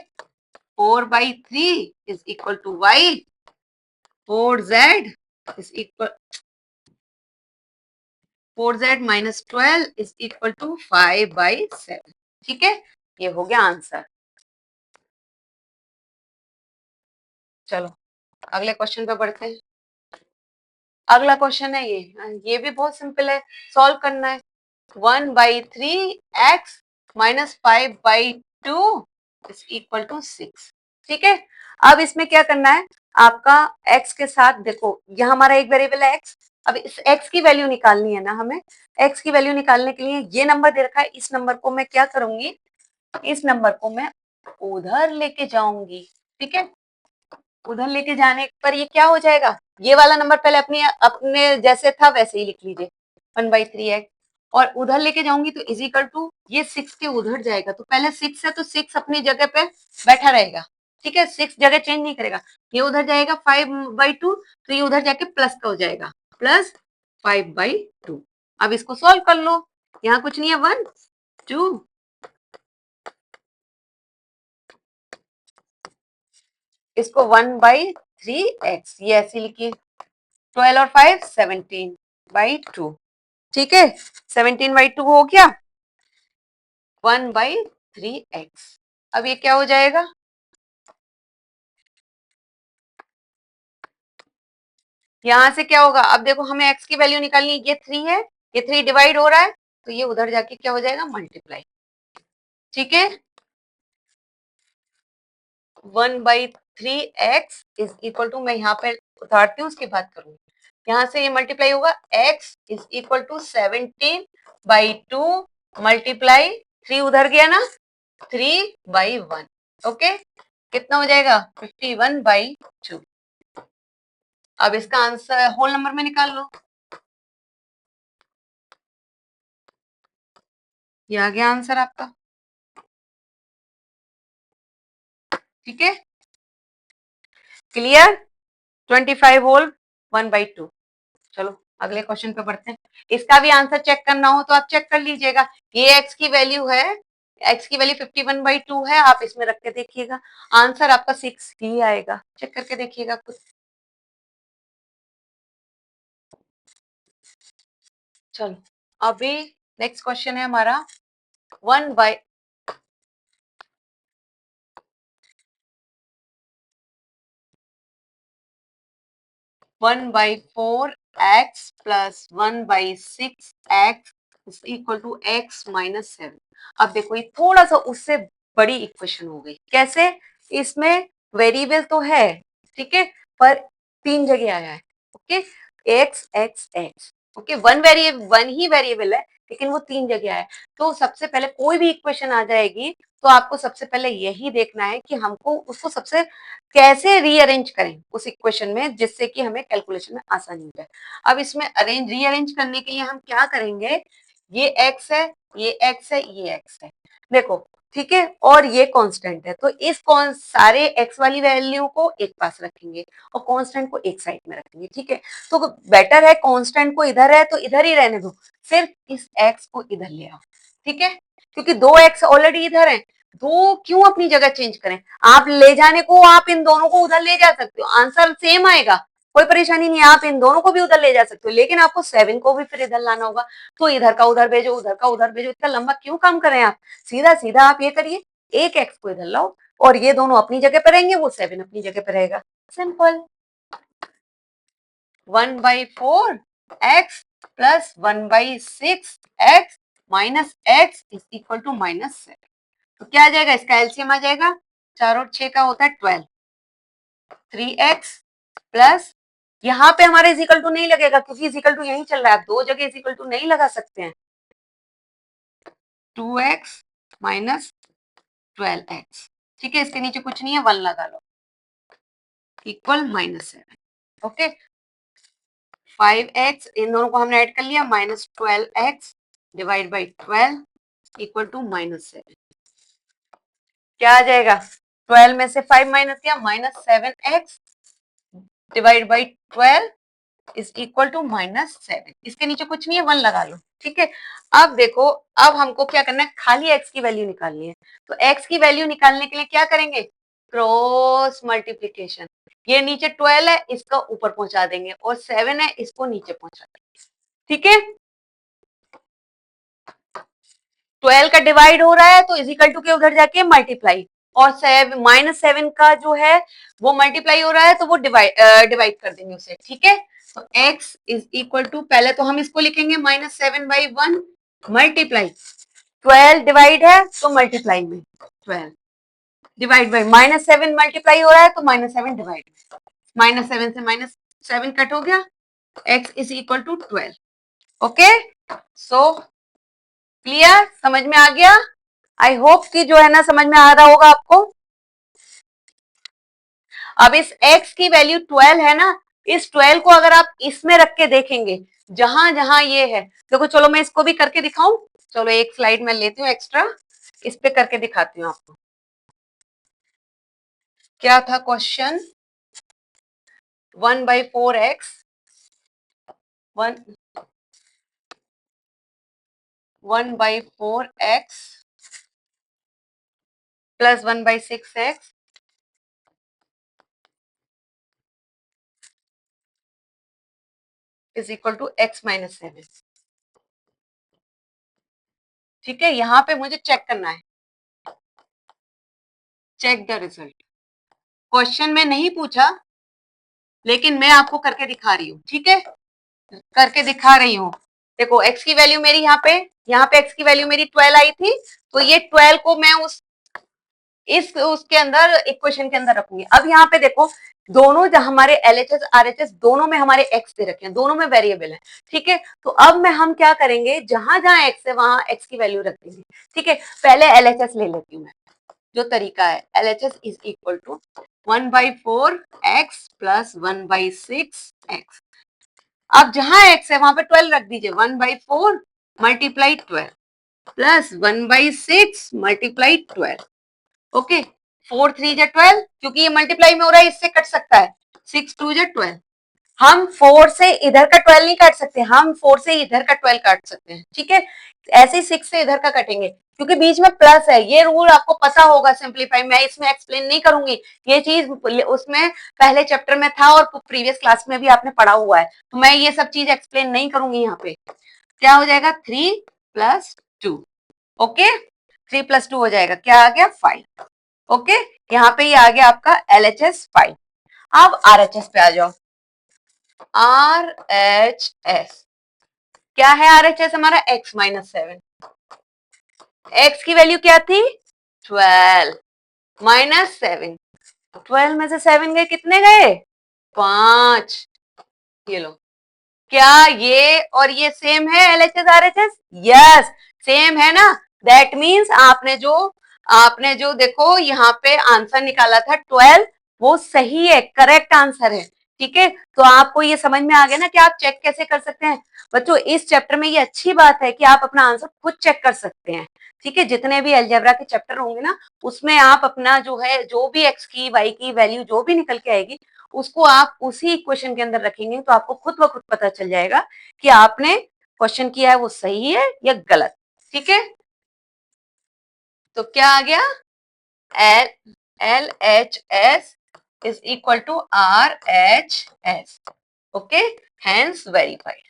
4/3 is equal to y, 4z is equal 4z minus 12 is equal to 5/7, ठीक है। ये हो गया आंसर। चलो अगले क्वेश्चन पे बढ़ते हैं। अगला क्वेश्चन है ये भी बहुत सिंपल है, सॉल्व करना है। 1/3x minus 5/2 is equal to 6, ठीक है। अब इसमें क्या करना है, आपका x के साथ देखो, यहाँ हमारा एक वेरिएबल है x। अब इस x की वैल्यू निकालनी है ना हमें। x की वैल्यू निकालने के लिए ये नंबर दे रखा है, इस नंबर को मैं क्या करूंगी, इस नंबर को मैं उधर लेके जाऊंगी, ठीक है। उधर लेके जाने पर ये क्या हो जाएगा, ये वाला नंबर पहले अपने अपने जैसे था वैसे ही लिख लीजिए 1/3x, और उधर लेके जाऊंगी तो इज इक्वल टू ये 6 के उधर जाएगा, तो पहले 6 है तो 6 अपनी जगह पे बैठा रहेगा, ठीक है, 6 जगह चेंज नहीं करेगा। ये उधर जाएगा 5/2, तो ये उधर जाके प्लस का हो जाएगा, प्लस 5/2। अब इसको सॉल्व कर लो, यहाँ कुछ नहीं है, 1 2, इसको 1/3x ये ऐसे लिखिए, 12 और 5 17/2, ठीक है, 17/2 हो गया, 1/3x। अब ये क्या हो जाएगा, यहां से क्या होगा, अब देखो हमें x की वैल्यू निकालनी है, ये 3 है, ये 3 डिवाइड हो रहा है, तो ये उधर जाके क्या हो जाएगा, मल्टीप्लाई, ठीक है, 1/3x इज इक्वल टू, मैं यहाँ पे उतारती हूँ उसके बाद करूंगी, यहाँ से ये मल्टीप्लाई होगा, x is equal to 17/2 multiply 3 उधर गया ना, 3/1, ओके, कितना हो जाएगा 51/2। अब इसका आंसर होल नंबर में निकाल लो, ये आ गया आंसर आपका, ठीक है, क्लियर, 25 होल 1/2। चलो अगले क्वेश्चन पे बढ़ते हैं, इसका भी आंसर चेक करना हो तो आप चेक कर लीजिएगा, ये x की वैल्यू है, x की वैल्यू 51/2 है, आप इसमें रख के देखिएगा, आंसर आपका 6 ही आएगा, चेक करके देखिएगा कुछ। चलो अभी नेक्स्ट क्वेश्चन है हमारा 1/4x plus 1/6x is equal to x minus 7। अब देखो ये थोड़ा सा उससे बड़ी इक्वेशन हो गई, कैसे, इसमें वेरिएबल तो है, ठीक है, पर 3 जगह आया है, okay, x x x, okay, one ही वेरिएबल है लेकिन वो 3 जगह आया है। तो सबसे पहले कोई भी इक्वेशन आ जाएगी तो आपको सबसे पहले यही देखना है कि हमको उसको सबसे कैसे रीअरेंज करें उस इक्वेशन में, जिससे कि हमें कैलकुलेशन में आसानी हो जाए। अब इसमें रीअरेंज करने के लिए हम क्या करेंगे, ये x है, ये x है, ये x है, देखो, ठीक है, और ये कांस्टेंट है, तो इस कौन सारे x वाली वैल्यू को एक पास रखेंगे और कांस्टेंट को एक साइड में रखेंगे, ठीक है, तो बेटर है कांस्टेंट को इधर है तो इधर ही रहने दो, सिर्फ इस x को इधर ले आओ, ठीक है, क्योंकि 2x ऑलरेडी इधर है, दो क्यों अपनी जगह चेंज करें, आप ले जाने को आप इन दोनों को उधर ले जा सकते हो, आंसर सेम आएगा, कोई परेशानी नहीं है, आप इन दोनों को भी उधर ले जा सकते हो, लेकिन आपको 7 को भी फिर इधर लाना होगा, तो इधर का उधर भेजो, उधर का उधर भेजो, इतना लंबा क्यों काम करें आप, सीधा सीधा आप ये करिए, एक x को इधर लाओ और ये दोनों अपनी जगह पे रहेंगे, वो 7 अपनी जगह पे रहेगा, simple, 1/4x plus 1/6x minus x is equal to -7, तो क्या आ जाएगा, इसका एलसीएम आ जाएगा, 4 और 6 का होता है 12, 3x प्लस, यहाँ पे हमारे इजिकल टू नहीं लगेगा क्योंकि इजिकल टू यही चल रहा है, आप दो जगह इजिकल टू नहीं लगा सकते हैं, 2x माइनस 12x, ठीक है, इसके नीचे कुछ नहीं है, 1 लगा लो, इक्वल -7, ओके, 5x इन दोनों को हमने ऐड कर लिया, -12x divide by 12 equal to -7, क्या आ जाएगा, 12 में से 5 माइनस किया, -7x divide by 12 is equal to -7, इसके नीचे कुछ नहीं है, 1 लगा लो, ठीक है, अब देखो, अब हमको क्या करना है, खाली x की वैल्यू निकालनी है, तो x की वैल्यू निकालने के लिए क्या करेंगे, क्रॉस मल्टीप्लीकेशन, ये नीचे 12 है इसका ऊपर पहुंचा देंगे और 7 है इसको नीचे पहुंचा देंगे, ठीक है, 12 का डिवाइड हो रहा है तो इजिकल टू के उधर जाके मल्टीप्लाई, और -7 का जो है वो मल्टीप्लाई हो रहा है तो वो डिवाइड कर देंगे उसे, ठीक है, तो x इज इक्वल टू, पहले तो हम इसको लिखेंगे -7/1 मल्टीप्लाई, 12 डिवाइड है तो मल्टीप्लाई में 12 डिवाइड बाई -7 मल्टीप्लाई हो रहा है तो -7 डिवाइड, -7 से -7 कट हो गया, x is equal to 12, okay, so clear, समझ में आ गया, आई होप कि जो है ना समझ में आ रहा होगा आपको। अब इस x की वैल्यू 12 है ना, इस 12 को अगर आप इसमें रख के देखेंगे, जहां जहां ये है, देखो चलो मैं इसको भी करके दिखाऊं, चलो एक स्लाइड में लेती हूँ एक्स्ट्रा, इस पे करके दिखाती हूँ आपको। क्या था question? 1/4x 1/4x plus 1/6x is equal to x-7। ठीक है, यहां पे मुझे चेक करना है, चेक द रिजल्ट। क्वेश्चन में नहीं पूछा, लेकिन मैं आपको करके दिखा रही हूँ। ठीक है, करके दिखा रही हूँ। देखो x की वैल्यू मेरी यहाँ पे x की वैल्यू मेरी 12 आई थी, तो ये 12 को मैं उसके अंदर इक्वेशन के अंदर रखूंगी। अब यहाँ पे देखो, दोनों जो हमारे LHS RHS दोनों में हमारे x दे रखे हैं, दोनों में वेरिएबल है। ठीक है, तो अब मैं हम क्या करेंगे, जहां जहां x है वहां x की वैल्यू रख देंगे। ठीक है, पहले LHS ले लेती हूँ मैं। जो तरीका है, LHS is equal to 1/4x plus 1/6x। अब जहां x है वहां पे 12 रख दीजिए, 1/4 मल्टीप्लाई 12 प्लस 1/6 मल्टीप्लाई 12। ओके, 4 3 जा 12, क्योंकि ये मल्टीप्लाई में हो रहा है, इससे कट सकता है। 6 2 जा 12। हम 4 से इधर का 12 नहीं काट सकते, हम 4 से इधर का 12 काट सकते हैं। ठीक है, ऐसे ही 6 से इधर का कटेंगे, क्योंकि बीच में प्लस है। ये रूल आपको पता होगा सिंप्लीफाई, मैं इसमें एक्सप्लेन नहीं करूंगी, ये चीज उसमें पहले चैप्टर में था और प्रीवियस क्लास में भी आपने पढ़ा हुआ है, तो मैं ये सब चीज एक्सप्लेन नहीं करूंगी। यहाँ पे क्या हो जाएगा, 3 + 2। ओके, 3 + 2 हो जाएगा, क्या आ गया, 5। ओके, यहाँ पे ये आ गया आपका LHS 5। अब RHS पे आ जाओ। RHS क्या है? RHS हमारा x-7। x की वैल्यू क्या थी, 12 -7। 12 में से 7 गए, कितने गए, 5। ये लो, क्या ये और ये सेम है LHS RHS? यस, सेम है ना। दैट मीन्स आपने जो देखो यहाँ पे आंसर निकाला था 12, वो सही है, करेक्ट आंसर है। ठीक है, तो आपको ये समझ में आ गया ना कि आप चेक कैसे कर सकते हैं। बच्चों, इस चैप्टर में ये अच्छी बात है कि आप अपना आंसर खुद चेक कर सकते हैं। ठीक है, जितने भी अलजेब्रा के चैप्टर होंगे ना, उसमें आप अपना जो है, जो भी x की y की वैल्यू जो भी निकल के आएगी, उसको आप उसी इक्वेशन के अंदर रखेंगे, तो आपको खुद ब खुद पता चल जाएगा कि आपने क्वेश्चन किया है वो सही है या गलत। ठीक है, तो क्या आ गया, LHS is equal to RHS। Okay, hence verified.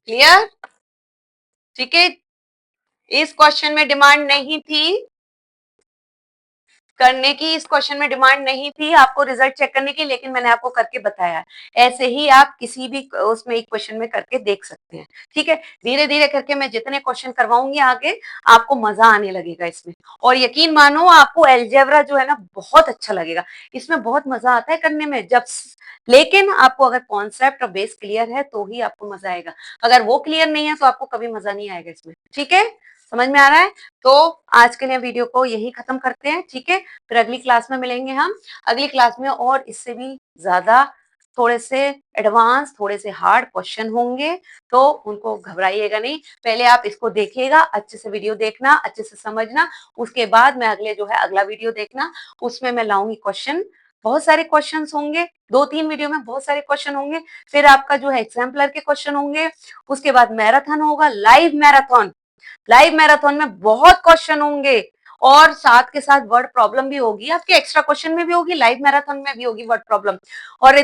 Clear? ठीक है, इस क्वेश्चन में डिमांड नहीं थी करने की, इस क्वेश्चन में डिमांड नहीं थी आपको रिजल्ट चेक करने की, लेकिन मैंने आपको करके बताया। ऐसे ही आप किसी भी उसमें एक क्वेश्चन में करके देख सकते हैं। ठीक है, धीरे धीरे करके मैं जितने क्वेश्चन करवाऊंगी आगे, आपको मजा आने लगेगा इसमें, और यकीन मानो आपको अलजेब्रा जो है ना बहुत अच्छा लगेगा। इसमें बहुत मजा आता है करने में, लेकिन आपको अगर कॉन्सेप्ट और बेस क्लियर है तो ही आपको मजा आएगा। अगर वो क्लियर नहीं है तो आपको कभी मजा नहीं आएगा इसमें। ठीक है, समझ में आ रहा है? तो आज के लिए वीडियो को यही खत्म करते हैं। ठीक है, फिर अगली क्लास में मिलेंगे हम। अगली क्लास में और इससे भी ज्यादा थोड़े से एडवांस, थोड़े से हार्ड क्वेश्चन होंगे, तो उनको घबराइएगा नहीं। पहले आप इसको देखिएगा, अच्छे से वीडियो देखना, अच्छे से समझना, उसके बाद में अगले जो है अगला वीडियो देखना, उसमें मैं लाऊंगी क्वेश्चन। बहुत सारे क्वेश्चंस होंगे, 2-3 वीडियो में बहुत सारे क्वेश्चन होंगे। फिर आपका जो है एग्जाम्पलर के क्वेश्चन होंगे, उसके बाद मैराथन होगा, लाइव मैराथन। लाइव मैराथन में बहुत क्वेश्चन होंगे, और साथ के साथ वर्ड प्रॉब्लम भी होगी, आपके एक्स्ट्रा क्वेश्चन में भी होगी, लाइव मैराथन में भी होगी वर्ड प्रॉब्लम। और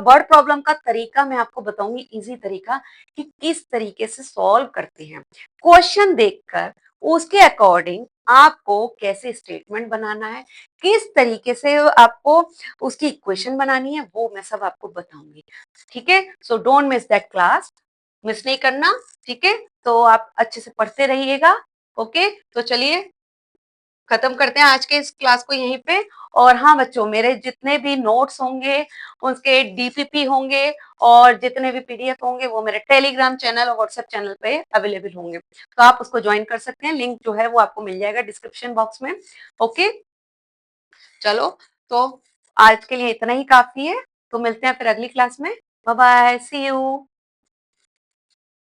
वर्ड प्रॉब्लम का तरीका मैं आपको बताऊंगी, इजी तरीका, कि किस तरीके से सॉल्व करते हैं। क्वेश्चन देखकर उसके अकॉर्डिंग आपको कैसे स्टेटमेंट बनाना है, किस तरीके से आपको उसकी इक्वेशन बनानी है, वो मैं सब आपको बताऊंगी। ठीक है, so don't miss that class, miss नहीं करना। ठीक है, तो आप अच्छे से पढ़ते रहिएगा। ओके, तो चलिए खत्म करते हैं आज के इस क्लास को यहीं पे। और हाँ बच्चों, मेरे जितने भी नोट्स होंगे, उसके डीपीपी होंगे और जितने भी पीडीएफ होंगे वो मेरे टेलीग्राम चैनल और व्हाट्सएप चैनल पे अवेलेबल होंगे, तो आप उसको ज्वाइन कर सकते हैं। लिंक जो है वो आपको मिल जाएगा डिस्क्रिप्शन बॉक्स में। ओके, चलो, तो आज के लिए इतना ही काफी है। तो मिलते हैं फिर अगली क्लास में। Bye bye, see you.